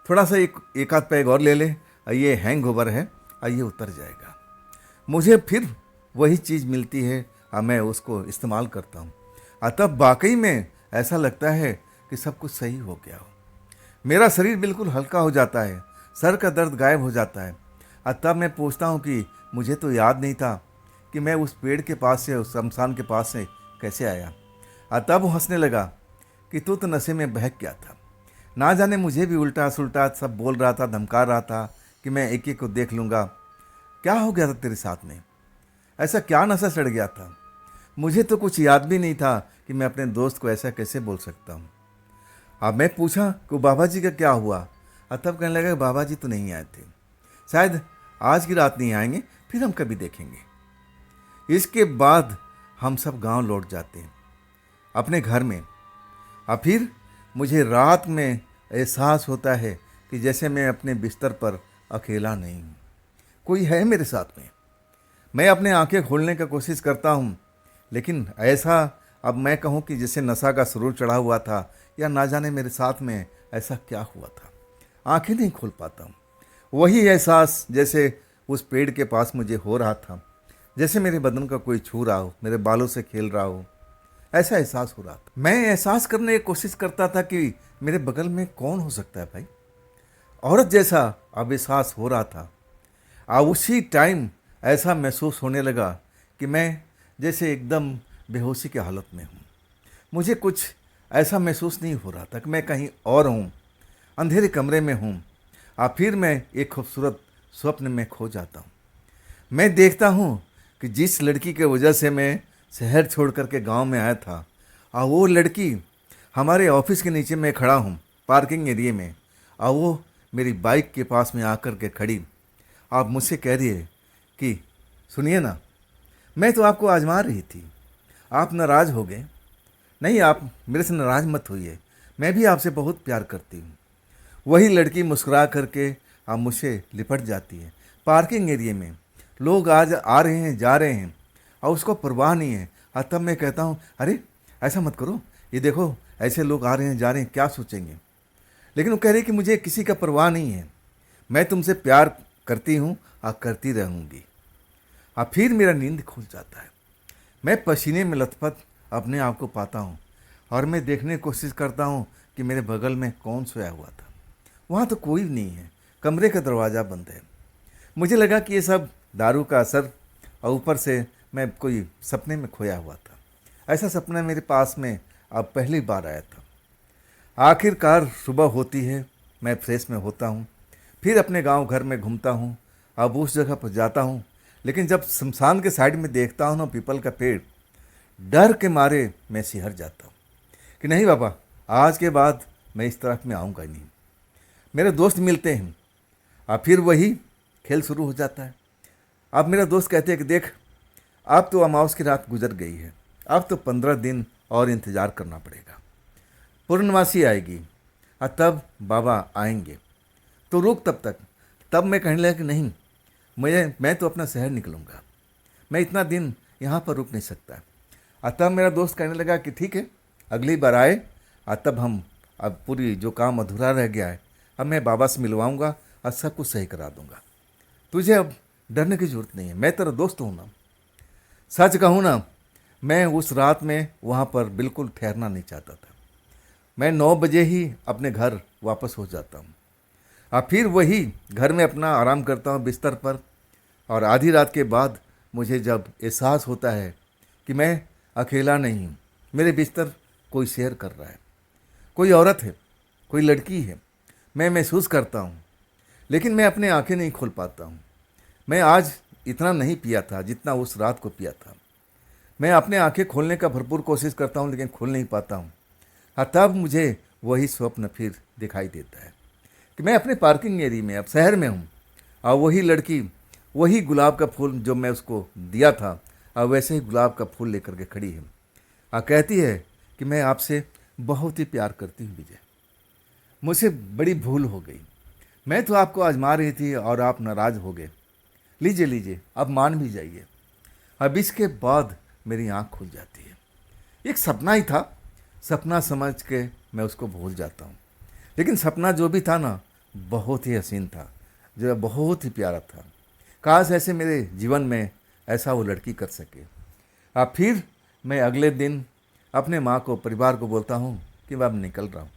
थोड़ा सा एक आध पैग और ले ले, ये हैंग ओवर है, ये उतर जाएगा। मुझे फिर वही चीज़ मिलती है और मैं उसको इस्तेमाल करता हूँ, और तब वाकई में ऐसा लगता है कि सब कुछ सही हो गया हो। मेरा शरीर बिल्कुल हल्का हो जाता है, सर का दर्द गायब हो जाता है। और तब मैं पूछता हूँ कि मुझे तो याद नहीं था कि मैं उस पेड़ के पास से, उस शमशान के पास से कैसे आया। और तब वो हंसने लगा कि तू तो नशे में बहक गया था, ना जाने मुझे भी उल्टा सुल्टा सब बोल रहा था, धमका रहा था कि मैं एक एक को देख लूँगा। क्या हो गया था तेरे साथ में, ऐसा क्या नशा चढ़ गया था। मुझे तो कुछ याद भी नहीं था कि मैं अपने दोस्त को ऐसा कैसे बोल सकता हूँ। अब मैं पूछा कि बाबा जी का क्या हुआ, और तब कहने लगा बाबा जी तो नहीं आए थे, शायद आज की रात नहीं आएंगे, फिर हम कभी देखेंगे। इसके बाद हम सब गांव लौट जाते हैं अपने घर में। और फिर मुझे रात में एहसास होता है कि जैसे मैं अपने बिस्तर पर अकेला नहीं हूँ, कोई है मेरे साथ में। मैं अपने आंखें खोलने का कोशिश करता हूँ, लेकिन ऐसा अब मैं कहूँ कि जैसे नशा का सुरूर चढ़ा हुआ था, या ना जाने मेरे साथ में ऐसा क्या हुआ था, आंखें नहीं खोल पाता हूँ। वही एहसास जैसे उस पेड़ के पास मुझे हो रहा था, जैसे मेरे बदन का कोई छू रहा हो, मेरे बालों से खेल रहा हो, ऐसा एहसास हो रहा था। मैं एहसास करने की कोशिश करता था कि मेरे बगल में कौन हो सकता है भाई, औरत जैसा अब एहसास हो रहा था। और उसी टाइम ऐसा महसूस होने लगा कि मैं जैसे एकदम बेहोशी की हालत में हूँ। मुझे कुछ ऐसा महसूस नहीं हो रहा था कि मैं कहीं और हूँ, अंधेरे कमरे में हूँ। और फिर मैं एक खूबसूरत स्वप्न में खो जाता हूँ। मैं देखता हूँ कि जिस लड़की के वजह से मैं शहर छोड़ करके गांव में आया था, और वो लड़की हमारे ऑफिस के नीचे मैं खड़ा हूँ पार्किंग एरिया में, और वो मेरी बाइक के पास में आकर के खड़ी, आप मुझसे कह रही है कि सुनिए ना, मैं तो आपको आजमा रही थी, आप नाराज़ हो गए। नहीं, आप मेरे से नाराज़ मत होइए, मैं भी आपसे बहुत प्यार करती हूँ। वही लड़की मुस्कुरा करके आप मुझसे लिपट जाती है। पार्किंग एरिया में लोग आज आ रहे हैं, जा रहे हैं, और उसको परवाह नहीं है। और तब मैं कहता हूँ अरे ऐसा मत करो, ये देखो ऐसे लोग आ रहे हैं, जा रहे हैं, क्या सोचेंगे। लेकिन वो कह रही कि मुझे किसी का परवाह नहीं है, मैं तुमसे प्यार करती हूँ और करती रहूँगी। और फिर मेरा नींद खुल जाता है, मैं पसीने में लथपथ अपने आप को पाता हूँ, और मैं देखने की कोशिश करता हूँ कि मेरे बगल में कौन सोया हुआ था। वहाँ तो कोई नहीं है, कमरे का दरवाज़ा बंद है। मुझे लगा कि ये सब दारू का असर, और ऊपर से मैं कोई सपने में खोया हुआ था। ऐसा सपना मेरे पास में अब पहली बार आया था। आखिरकार सुबह होती है, मैं फ्रेश में होता हूँ, फिर अपने गांव घर में घूमता हूँ, अब उस जगह पर जाता हूँ। लेकिन जब शमशान के साइड में देखता हूँ ना पीपल का पेड़, डर के मारे मैं सिहर जाता हूँ कि नहीं बाबा, आज के बाद मैं इस तरफ में आऊँगा ही नहीं। मेरे दोस्त मिलते हैं, और फिर वही खेल शुरू हो जाता है। अब मेरा दोस्त कहते हैं कि देख, अब तो अमावस की रात गुजर गई है, अब तो 15 दिन और इंतज़ार करना पड़ेगा, पूर्णमासी आएगी और तब बाबा आएंगे, तो रुक तब तक। तब मैं कहने लगा कि नहीं, मैं तो अपना शहर निकलूँगा, मैं इतना दिन यहाँ पर रुक नहीं सकता। और तब मेरा दोस्त कहने लगा कि ठीक है, अगली बार आए, और तब हम अब पूरी जो काम अधूरा रह गया है, अब मैं बाबा से मिलवाऊँगा और सब कुछ सही करा दूँगा। तुझे अब डरने की ज़रूरत नहीं है, मैं तेरा दोस्त हूँ ना। सच कहूँ ना, मैं उस रात में वहाँ पर बिल्कुल ठहरना नहीं चाहता था। मैं 9 बजे ही अपने घर वापस हो जाता हूँ, और फिर वही घर में अपना आराम करता हूँ बिस्तर पर। और आधी रात के बाद मुझे जब एहसास होता है कि मैं अकेला नहीं हूँ, मेरे बिस्तर कोई शेयर कर रहा है, कोई औरत है, कोई लड़की है, मैं महसूस करता हूँ। लेकिन मैं अपने आंखें नहीं खोल पाता हूँ। मैं आज इतना नहीं पिया था जितना उस रात को पिया था। मैं अपने आंखें खोलने का भरपूर कोशिश करता हूँ लेकिन खोल नहीं पाता हूँ। हाँ, तब मुझे वही स्वप्न फिर दिखाई देता है कि मैं अपने पार्किंग एरिया में, अब शहर में हूँ, और वही लड़की वही गुलाब का फूल जो मैं उसको दिया था, और वैसे ही गुलाब का फूल लेकर के खड़ी है और कहती है कि मैं आपसे बहुत ही प्यार करती हूँ विजय, मुझसे बड़ी भूल हो गई, मैं तो आपको आजमा रही थी और आप नाराज़ हो गए, लीजिए लीजिए अब मान भी जाइए। अब इसके बाद मेरी आँख खुल जाती है। एक सपना ही था, सपना समझ के मैं उसको भूल जाता हूँ, लेकिन सपना जो भी था ना, बहुत ही हसीन था, जो बहुत ही प्यारा था। काश ऐसे मेरे जीवन में ऐसा वो लड़की कर सके। अब फिर मैं अगले दिन अपने माँ को, परिवार को बोलता हूँ कि मैं अब निकल रहा हूँ,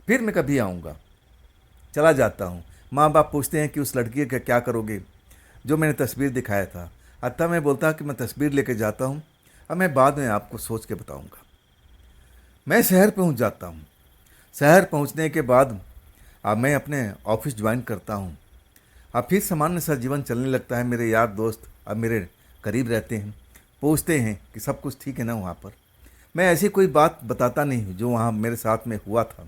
फिर मैं कभी आऊँगा। चला जाता हूँ। माँ बाप पूछते हैं कि उस लड़की का क्या करोगे जो मैंने तस्वीर दिखाया था। अतः मैं बोलता कि मैं तस्वीर लेके जाता हूँ, अब मैं बाद में आपको सोच के बताऊँगा। मैं शहर पहुँच जाता हूँ। शहर पहुँचने के बाद अब मैं अपने ऑफिस ज्वाइन करता हूँ। अब फिर सामान्य सा जीवन चलने लगता है। मेरे यार दोस्त अब मेरे करीब रहते हैं, पूछते हैं कि सब कुछ ठीक है ना वहाँ पर। मैं ऐसी कोई बात बताता नहीं हूँ जो वहाँ मेरे साथ में हुआ था,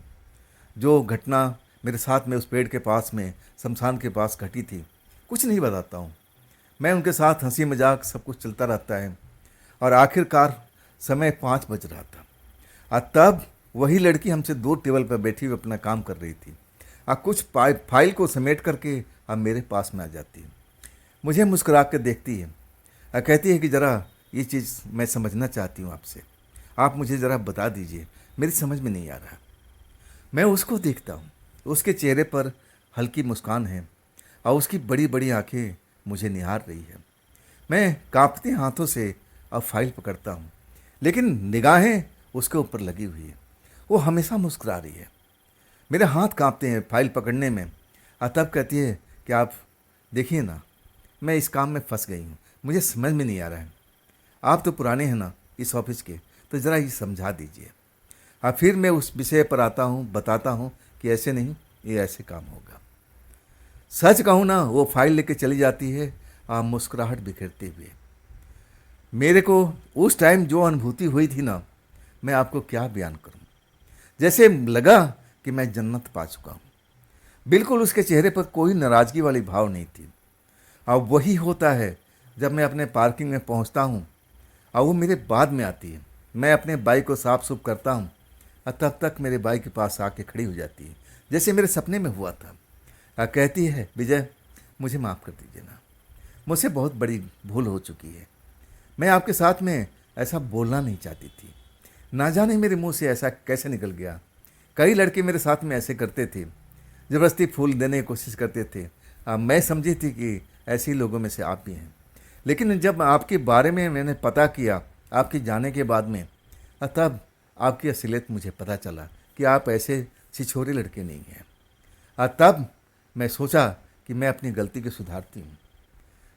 जो घटना मेरे साथ में उस पेड़ के पास में, शमशान के पास घटी थी, कुछ नहीं बताता हूँ। मैं उनके साथ हंसी मजाक सब कुछ चलता रहता है और आखिरकार समय 5 बज रहा था और तब वही लड़की हमसे दूर टेबल पर बैठी हुई अपना काम कर रही थी और कुछ फाइल को समेट करके अब मेरे पास में आ जाती है। मुझे मुस्कुरा कर देखती है और कहती है कि ज़रा ये चीज़ मैं समझना चाहती हूँ आपसे, आप मुझे ज़रा बता दीजिए, मेरी समझ में नहीं आ रहा। मैं उसको देखता हूँ, उसके चेहरे पर हल्की मुस्कान है और उसकी बड़ी बड़ी आंखें मुझे निहार रही है। मैं कांपते हाथों से अब फाइल पकड़ता हूँ, लेकिन निगाहें उसके ऊपर लगी हुई है। वो हमेशा मुस्कुरा रही है। मेरे हाथ कांपते हैं फाइल पकड़ने में और तब कहती है कि आप देखिए ना, मैं इस काम में फंस गई हूँ, मुझे समझ में नहीं आ रहा है। आप तो पुराने हैं ना इस ऑफिस के, तो ज़रा ये समझा दीजिए। और फिर मैं उस विषय पर आता हूँ, बताता हूँ कि ऐसे नहीं, ये ऐसे काम होगा। सच कहूँ ना, वो फाइल लेके चली जाती है और मुस्कुराहट बिखेरते हुए। मेरे को उस टाइम जो अनुभूति हुई थी ना, मैं आपको क्या बयान करूँ। जैसे लगा कि मैं जन्नत पा चुका हूँ। बिल्कुल उसके चेहरे पर कोई नाराज़गी वाली भाव नहीं थी। और वही होता है जब मैं अपने पार्किंग में पहुँचता हूँ और वो मेरे बाद में आती है। मैं अपने बाइक को साफ सुफ करता हूँ और तब तक मेरे बाइक के पास आके खड़ी हो जाती है, जैसे मेरे सपने में हुआ था। और कहती है, विजय मुझे माफ़ कर दीजिए ना, मुझसे बहुत बड़ी भूल हो चुकी है। मैं आपके साथ में ऐसा बोलना नहीं चाहती थी, ना जाने मेरे मुंह से ऐसा कैसे निकल गया। कई लड़के मेरे साथ में ऐसे करते थे, ज़बरदस्ती फूल देने की कोशिश करते थे। मैं समझी थी कि ऐसे ही लोगों में से आप भी हैं, लेकिन जब आपके बारे में मैंने पता किया आपके जाने के बाद में, तब आपकी असलियत मुझे पता चला कि आप ऐसे छिछोरे लड़के नहीं हैं। तब मैं सोचा कि मैं अपनी गलती को सुधारती हूँ।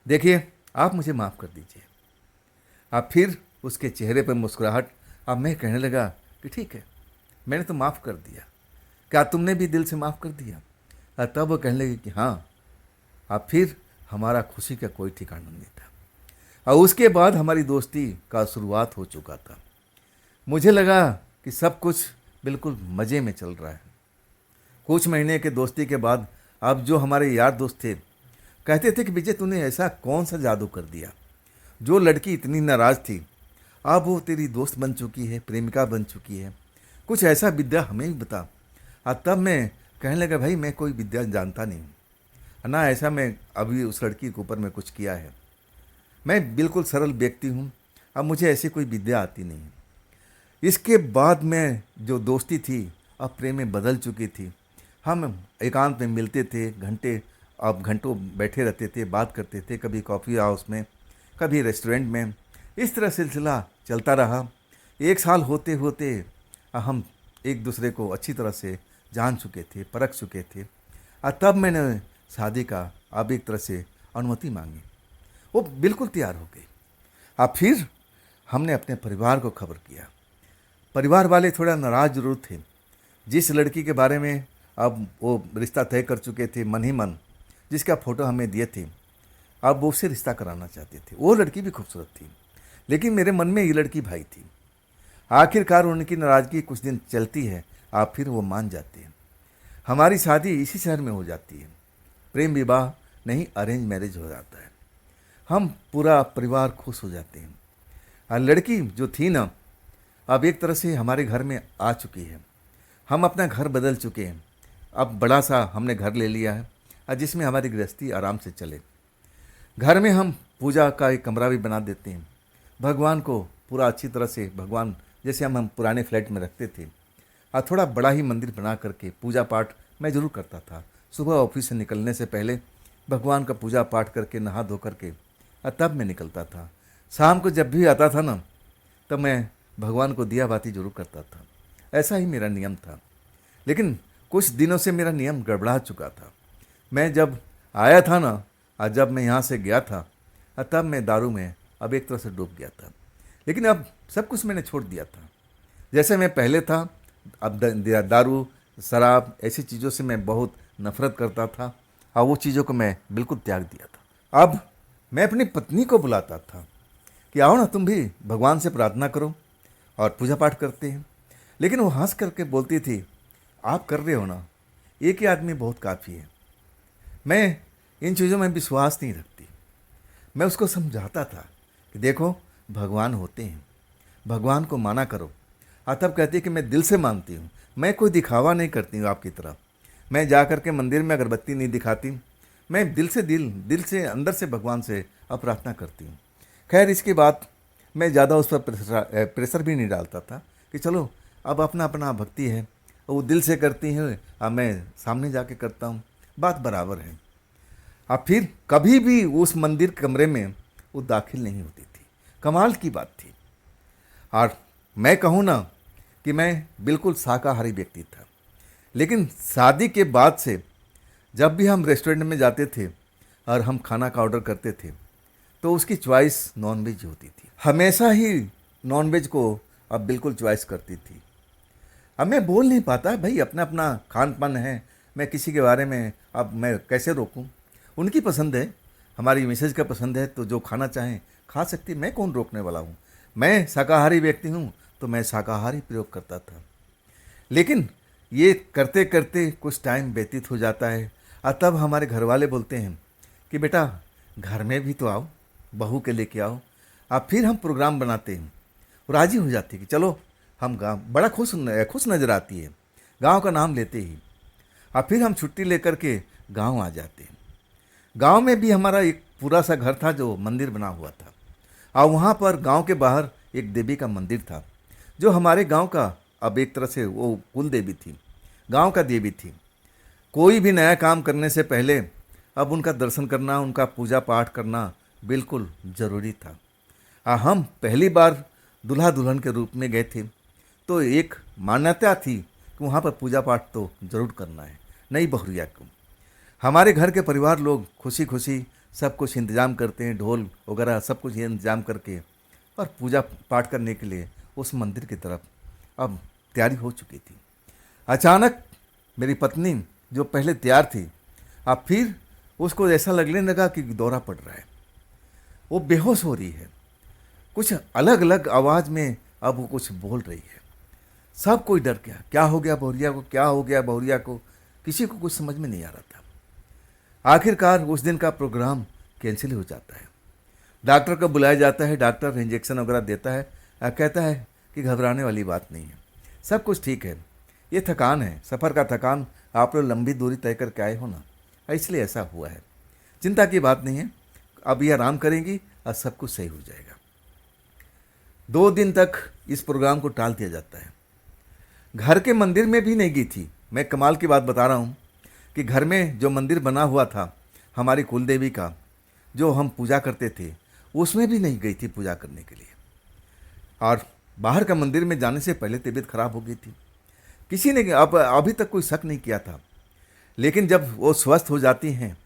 देखिए, आप मुझे माफ़ कर दीजिए। अब फिर उसके चेहरे पर मुस्कुराहट। अब मैं कहने लगा कि ठीक है, मैंने तो माफ़ कर दिया, क्या तुमने भी दिल से माफ़ कर दिया? तब वो कहने लगी कि हाँ। अब फिर हमारा खुशी का कोई ठिकाना नहीं था और उसके बाद हमारी दोस्ती का शुरुआत हो चुका था। मुझे लगा कि सब कुछ बिल्कुल मज़े में चल रहा है। कुछ महीने के दोस्ती के बाद अब जो हमारे यार दोस्त थे कहते थे कि विजय तूने ऐसा कौन सा जादू कर दिया, जो लड़की इतनी नाराज़ थी अब वो तेरी दोस्त बन चुकी है, प्रेमिका बन चुकी है, कुछ ऐसा विद्या हमें भी बता। तब मैं कहने लगा, भाई मैं कोई विद्या जानता नहीं हूँ ना, ऐसा मैं अभी उस लड़की के ऊपर मैं कुछ किया है। मैं बिल्कुल सरल व्यक्ति हूँ, अब मुझे ऐसी कोई विद्या आती नहीं है। इसके बाद में जो दोस्ती थी अब प्रेम में बदल चुकी थी। हम एकांत में मिलते थे, अब घंटों बैठे रहते थे, बात करते थे, कभी कॉफ़ी हाउस में, कभी रेस्टोरेंट में। इस तरह सिलसिला चलता रहा। 1 साल होते होते हम एक दूसरे को अच्छी तरह से जान चुके थे, परख चुके थे। तब मैंने शादी का अब एक तरह से अनुमति मांगी। वो बिल्कुल तैयार हो गई। अब फिर हमने अपने परिवार को खबर किया। परिवार वाले थोड़ा नाराज़ जरूर थे। जिस लड़की के बारे में अब वो रिश्ता तय कर चुके थे मन ही मन, जिसका फ़ोटो हमें दिए थे, अब वो उससे रिश्ता कराना चाहते थे। वो लड़की भी खूबसूरत थी, लेकिन मेरे मन में ये लड़की भाई थी। आखिरकार उनकी नाराज़गी कुछ दिन चलती है, आप फिर वो मान जाते हैं। हमारी शादी इसी शहर में हो जाती है। प्रेम विवाह नहीं, अरेंज मैरिज हो जाता है। हम पूरा परिवार खुश हो जाते हैं। और लड़की जो थी ना, अब एक तरह से हमारे घर में आ चुकी है। हम अपना घर बदल चुके हैं। अब बड़ा सा हमने घर ले लिया है, और जिसमें हमारी गृहस्थी आराम से चले। घर में हम पूजा का एक कमरा भी बना देते हैं। भगवान को पूरा अच्छी तरह से, भगवान जैसे हम पुराने फ्लैट में रखते थे, और थोड़ा बड़ा ही मंदिर बना करके पूजा पाठ मैं ज़रूर करता था। सुबह ऑफिस से निकलने से पहले भगवान का पूजा पाठ करके, नहा धो करके, और तब मैं निकलता था। शाम को जब भी आता था ना, तब मैं भगवान को दिया बाती जरूर करता था। ऐसा ही मेरा नियम था। लेकिन कुछ दिनों से मेरा नियम गड़बड़ा चुका था। मैं जब आया था ना, और जब मैं यहाँ से गया था, तब मैं दारू में अब एक तरह से डूब गया था। लेकिन अब सब कुछ मैंने छोड़ दिया था। जैसे मैं पहले था, अब दारू, शराब, ऐसी चीज़ों से मैं बहुत नफरत करता था, और वो चीज़ों को मैं बिल्कुल त्याग दिया था। अब मैं अपनी पत्नी को बुलाता था कि आओ ना, तुम भी भगवान से प्रार्थना करो और पूजा पाठ करते हैं। लेकिन वो हंस करके बोलती थी, आप कर रहे हो ना, एक ही आदमी बहुत काफ़ी है। मैं इन चीज़ों में विश्वास नहीं रखती। मैं उसको समझाता था कि देखो, भगवान होते हैं, भगवान को माना करो। तब कहती है कि मैं दिल से मानती हूँ, मैं कोई दिखावा नहीं करती हूँ आपकी तरह। मैं जा कर के मंदिर में अगरबत्ती नहीं दिखाती, मैं दिल से अंदर से भगवान से प्रार्थना करती हूँ। खैर, इसके बाद मैं ज़्यादा उस पर प्रेशर भी नहीं डालता था कि चलो अब अपना अपना भक्ति है, वो दिल से करती है, अब मैं सामने जाके करता हूँ, बात बराबर है। अब फिर कभी भी उस मंदिर कमरे में वो दाखिल नहीं होती थी। कमाल की बात थी। और मैं कहूँ ना कि मैं बिल्कुल शाकाहारी व्यक्ति था, लेकिन शादी के बाद से जब भी हम रेस्टोरेंट में जाते थे और हम खाना का ऑर्डर करते थे, तो उसकी चॉइस नॉनवेज होती थी। हमेशा ही नॉनवेज को अब बिल्कुल चॉइस करती थी। अब मैं बोल नहीं पाता भाई, अपना अपना खान पान है, मैं किसी के बारे में अब मैं कैसे रोकूं। उनकी पसंद है, हमारी मिसेज का पसंद है, तो जो खाना चाहें खा सकती, मैं कौन रोकने वाला हूँ। मैं शाकाहारी व्यक्ति हूँ, तो मैं शाकाहारी प्रयोग करता था। लेकिन ये करते करते कुछ टाइम व्यतीत हो जाता है, और तब हमारे घर वाले बोलते हैं कि बेटा घर में भी तो आओ, बहू के लेके आओ। अब फिर हम प्रोग्राम बनाते हैं, राजी हो जाती है कि चलो हम गाँव, बड़ा खुश नज़र आती है गांव का नाम लेते ही। और फिर हम छुट्टी लेकर के गांव आ जाते हैं। गांव में भी हमारा एक पूरा सा घर था जो मंदिर बना हुआ था, और वहाँ पर गांव के बाहर एक देवी का मंदिर था, जो हमारे गांव का अब एक तरह से वो कुल देवी थी, गांव का देवी थी। कोई भी नया काम करने से पहले अब उनका दर्शन करना, उनका पूजा पाठ करना बिल्कुल ज़रूरी था। हम पहली बार दूल्हा दुल्हन के रूप में गए थे, तो एक मान्यता थी कि वहाँ पर पूजा पाठ तो ज़रूर करना है नई बहुरिया को। हमारे घर के परिवार लोग खुशी खुशी सब कुछ इंतज़ाम करते हैं, ढोल वगैरह सब कुछ इंतज़ाम करके, और पूजा पाठ करने के लिए उस मंदिर की तरफ अब तैयारी हो चुकी थी। अचानक मेरी पत्नी जो पहले तैयार थी, अब फिर उसको ऐसा लगने लगा कि दौरा पड़ रहा है, वो बेहोश हो रही है। कुछ अलग अलग आवाज़ में अब वो कुछ बोल रही है। सब कोई डर गया, क्या हो गया बहुरिया को, क्या हो गया बहुरिया को, किसी को कुछ समझ में नहीं आ रहा था। आखिरकार उस दिन का प्रोग्राम कैंसिल हो जाता है। डॉक्टर को बुलाया जाता है, डॉक्टर इंजेक्शन वगैरह देता है, कहता है कि घबराने वाली बात नहीं है, सब कुछ ठीक है, ये थकान है, सफ़र का थकान, आप लोग लंबी दूरी तय करके आए हो ना, इसलिए ऐसा हुआ है, चिंता की बात नहीं है, अब ये आराम करेंगी और सब कुछ सही हो जाएगा। 2 दिन तक इस प्रोग्राम को टाल दिया जाता है। घर के मंदिर में भी नहीं गई थी। मैं कमाल की बात बता रहा हूँ कि घर में जो मंदिर बना हुआ था हमारी कुल देवी का, जो हम पूजा करते थे, उसमें भी नहीं गई थी पूजा करने के लिए। और बाहर का मंदिर में जाने से पहले तबीयत खराब हो गई थी। किसी ने अभी तक कोई शक नहीं किया था, लेकिन जब वो स्वस्थ हो जाती हैं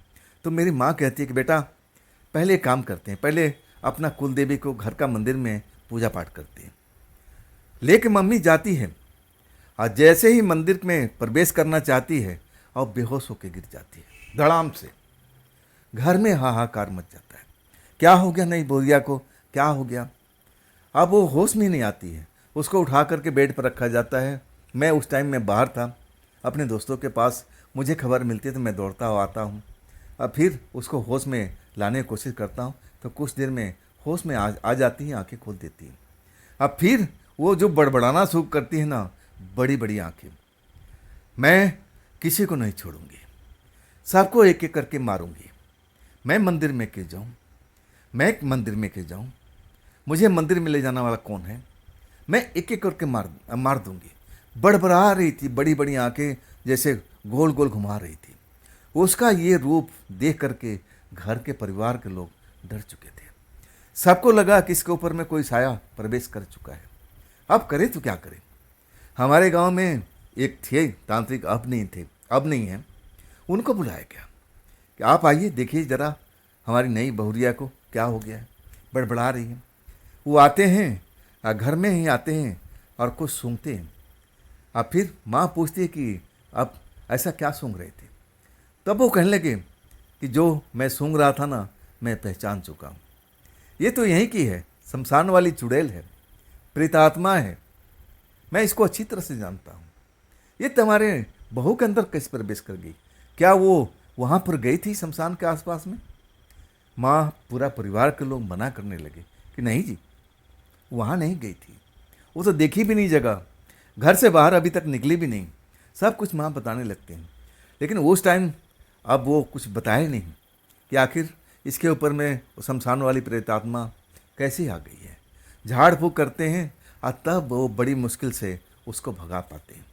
तो मेरी माँ कहती है कि बेटा पहले काम करते हैं, पहले अपना कुल देवी को घर का मंदिर में पूजा पाठ करते हैं। लेके मम्मी जाती है, और जैसे ही मंदिर में प्रवेश करना चाहती है और बेहोश होकर गिर जाती है धड़ाम से। घर में हाहाकार मच जाता है। क्या हो गया नई बोरिया को, क्या हो गया? अब वो होश में नहीं आती है। उसको उठा करके बेड पर रखा जाता है। मैं उस टाइम में बाहर था अपने दोस्तों के पास। मुझे खबर मिलती है तो मैं दौड़ता हुआ आता हूँ। अब फिर उसको होश में लाने की कोशिश करता हूँ तो कुछ देर में होश में आ जाती है, आंखें खोल देती है। अब फिर वो जो बड़बड़ाना शुरू करती है ना, बड़ी बड़ी आंखें, मैं किसी को नहीं छोड़ूंगी, सबको एक एक करके मारूंगी। मैं मंदिर में क्यों जाऊं, मैं मंदिर में क्यों जाऊं, मुझे मंदिर में ले जाने वाला कौन है? मैं एक एक करके मार दूंगी। बड़बड़ा रही थी, बड़ी बड़ी आंखें जैसे गोल गोल घुमा रही थी। उसका ये रूप देख करके घर के परिवार के लोग डर चुके थे। सबको लगा कि इसके ऊपर में कोई साया प्रवेश कर चुका है। अब करे तो क्या करें? हमारे गांव में एक थे तांत्रिक, अब नहीं है। उनको बुलाया गया कि आप आइए, देखिए ज़रा हमारी नई बहुरिया को क्या हो गया है, बड़बड़ा रही है। वो आते हैं, घर में ही आते हैं और कुछ सूंघते हैं। अब फिर माँ पूछती है कि अब ऐसा क्या सूंघ रहे थे? तब वो कहने लगे कि जो मैं सूंघ रहा था ना, मैं पहचान चुका हूँ। ये तो यहीं की है, शमशान वाली चुड़ैल है, प्रेतात्मा है। मैं इसको अच्छी तरह से जानता हूँ। ये तुम्हारे बहू के अंदर कैसे प्रवेश कर गई? क्या वो वहाँ पर गई थी शमशान के आसपास में? माँ, पूरा परिवार के लोग मना करने लगे कि नहीं जी, वहाँ नहीं गई थी, वो तो देखी भी नहीं जगह, घर से बाहर अभी तक निकली भी नहीं। सब कुछ माँ बताने लगते हैं। लेकिन उस टाइम अब वो कुछ बताए नहीं कि आखिर इसके ऊपर में शमशान वाली प्रेतात्मा कैसे आ गई है। झाड़ फूँक करते हैं और तब वो बड़ी मुश्किल से उसको भगा पाते हैं।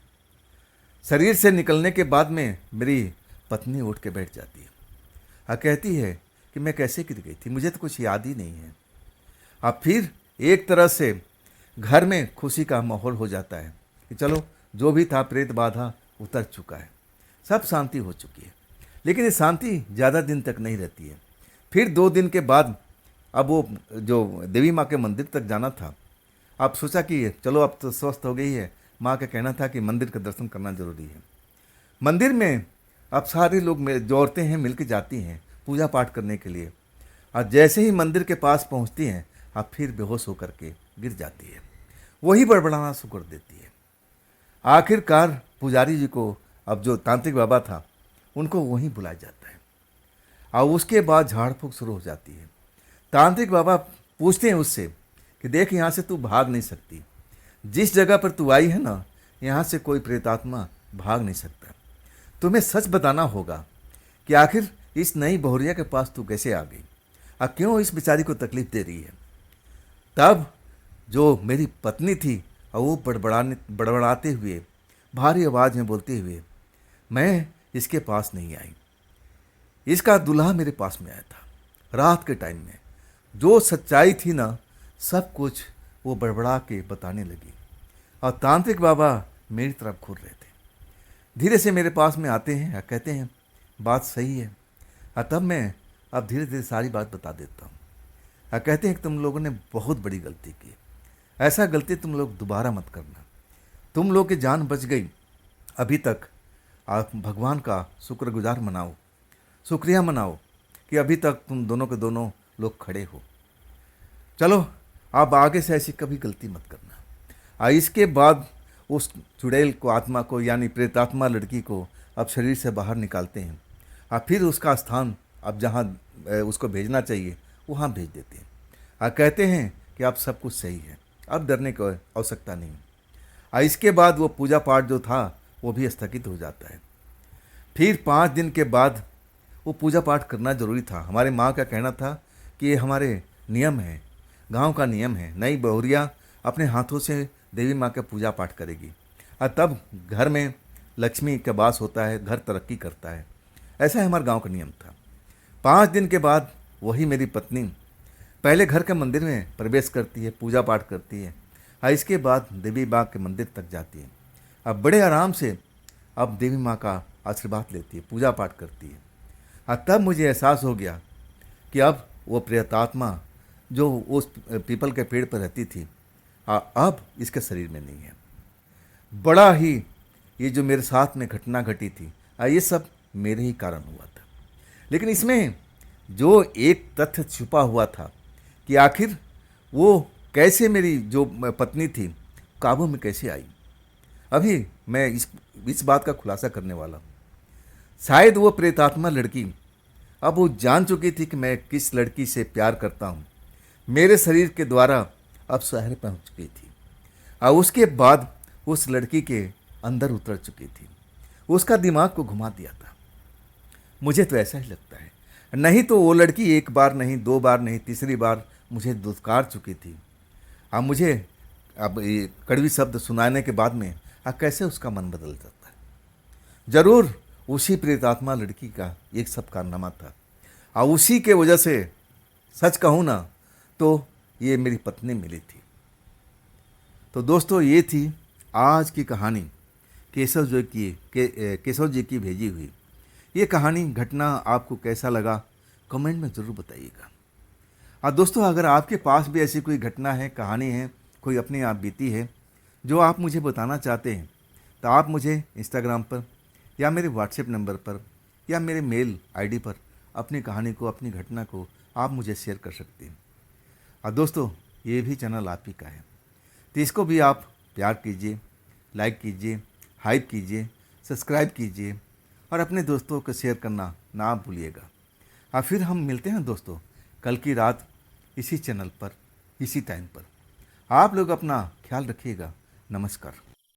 शरीर से निकलने के बाद में मेरी पत्नी उठ के बैठ जाती है और कहती है कि मैं कैसे गिर गई थी, मुझे तो कुछ याद ही नहीं है। अब फिर एक तरह से घर में खुशी का माहौल हो जाता है कि चलो जो भी था प्रेत बाधा उतर चुका है, सब शांति हो चुकी है। लेकिन ये शांति ज़्यादा दिन तक नहीं रहती है। फिर 2 दिन के बाद अब वो जो देवी माँ के मंदिर तक जाना था, अब सोचा कि चलो अब तो स्वस्थ हो गई है। माँ का कहना था कि मंदिर का दर्शन करना जरूरी है। मंदिर में अब सारे लोग जो औरतें हैं मिल के जाती हैं पूजा पाठ करने के लिए। और जैसे ही मंदिर के पास पहुँचती हैं, अब फिर बेहोश होकर के गिर जाती है, वही बड़बड़ाना शुरू कर देती है। आखिरकार पुजारी जी को, अब जो तांत्रिक बाबा था, उनको वहीं बुलाया जाता है और उसके बाद झाड़ फूँक शुरू हो जाती है। तांत्रिक बाबा पूछते हैं उससे कि देख, यहाँ से तू भाग नहीं सकती, जिस जगह पर तू आई है ना, यहाँ से कोई प्रेतात्मा भाग नहीं सकता। तुम्हें सच बताना होगा कि आखिर इस नई बहुरिया के पास तू कैसे आ गई और क्यों इस बेचारी को तकलीफ दे रही है। तब जो मेरी पत्नी थी और वो बड़बड़ाते हुए, भारी आवाज़ में बोलते हुए, मैं इसके पास नहीं आई, इसका दूल्हा मेरे पास में आया था रात के टाइम में। जो सच्चाई थी ना, सब कुछ वो बड़बड़ा के बताने लगी और तांत्रिक बाबा मेरी तरफ घूर रहे थे। धीरे से मेरे पास में आते हैं और कहते हैं बात सही है। और तब मैं अब धीरे धीरे सारी बात बता देता हूँ और कहते हैं कि तुम लोगों ने बहुत बड़ी गलती की, ऐसा गलती तुम लोग दोबारा मत करना। तुम लोग की जान बच गई, अभी तक आप भगवान का शुक्रगुजार मनाओ, शुक्रिया मनाओ कि अभी तक तुम दोनों के दोनों लोग खड़े हो। चलो आप आगे से ऐसी कभी गलती मत करना। और इसके बाद उस चुड़ैल को, आत्मा को, यानी प्रेतात्मा लड़की को अब शरीर से बाहर निकालते हैं और फिर उसका स्थान अब जहाँ उसको भेजना चाहिए वहाँ भेज देते हैं और कहते हैं कि अब सब कुछ सही है, अब डरने की आवश्यकता नहीं। और इसके बाद वो पूजा पाठ जो था वो भी स्थगित हो जाता है। फिर 5 दिन के बाद वो पूजा पाठ करना जरूरी था। हमारे माँ का कहना था कि ये हमारे नियम है, गांव का नियम है, नई बहुरिया अपने हाथों से देवी माँ का पूजा पाठ करेगी और तब घर में लक्ष्मी का वास होता है, घर तरक्की करता है। ऐसा ही हमारे गांव का नियम था। 5 दिन के बाद वही मेरी पत्नी पहले घर के मंदिर में प्रवेश करती है, पूजा पाठ करती है और इसके बाद देवी माँ के मंदिर तक जाती है। अब बड़े आराम से अब देवी माँ का आशीर्वाद लेती है, पूजा पाठ करती है। और तब मुझे एहसास हो गया कि अब वो प्रेतात्मा जो उस पीपल के पेड़ पर रहती थी अब इसके शरीर में नहीं है। बड़ा ही ये जो मेरे साथ में घटना घटी थी, ये सब मेरे ही कारण हुआ था। लेकिन इसमें जो एक तथ्य छुपा हुआ था कि आखिर वो कैसे मेरी जो पत्नी थी काबू में कैसे आई। अभी मैं इस बात का खुलासा करने वाला हूँ। शायद वो प्रेतात्मा लड़की अब वो जान चुकी थी कि मैं किस लड़की से प्यार करता हूँ। मेरे शरीर के द्वारा अब शहर पहुँच चुकी थी और उसके बाद उस लड़की के अंदर उतर चुकी थी, उसका दिमाग को घुमा दिया था। मुझे तो ऐसा ही लगता है। नहीं तो वो लड़की एक बार नहीं, दो बार नहीं, तीसरी बार मुझे दुत्कार चुकी थी। अब मुझे अब ये कड़वी शब्द सुनाने के बाद में कैसे उसका मन बदल जाता है। जरूर उसी प्रेतात्मा लड़की का एक सब कारनामा था और उसी के वजह से सच कहूँ ना तो ये मेरी पत्नी मिली थी। तो दोस्तों ये थी आज की कहानी केशव जी की भेजी हुई। ये कहानी घटना आपको कैसा लगा कमेंट में ज़रूर बताइएगा। और दोस्तों अगर आपके पास भी ऐसी कोई घटना है, कहानी है, कोई अपने आप बीती है जो आप मुझे बताना चाहते हैं तो आप मुझे इंस्टाग्राम पर या मेरे व्हाट्सएप नंबर पर या मेरे मेल आईडी पर अपनी कहानी को, अपनी घटना को आप मुझे शेयर कर सकते हैं। और दोस्तों ये भी चैनल आप ही का है तो इसको भी आप प्यार कीजिए, लाइक कीजिए, हाइप कीजिए, सब्सक्राइब कीजिए और अपने दोस्तों को शेयर करना ना भूलिएगा। और फिर हम मिलते हैं दोस्तों कल की रात इसी चैनल पर, इसी टाइम पर। आप लोग अपना ख्याल रखिएगा। नमस्कार।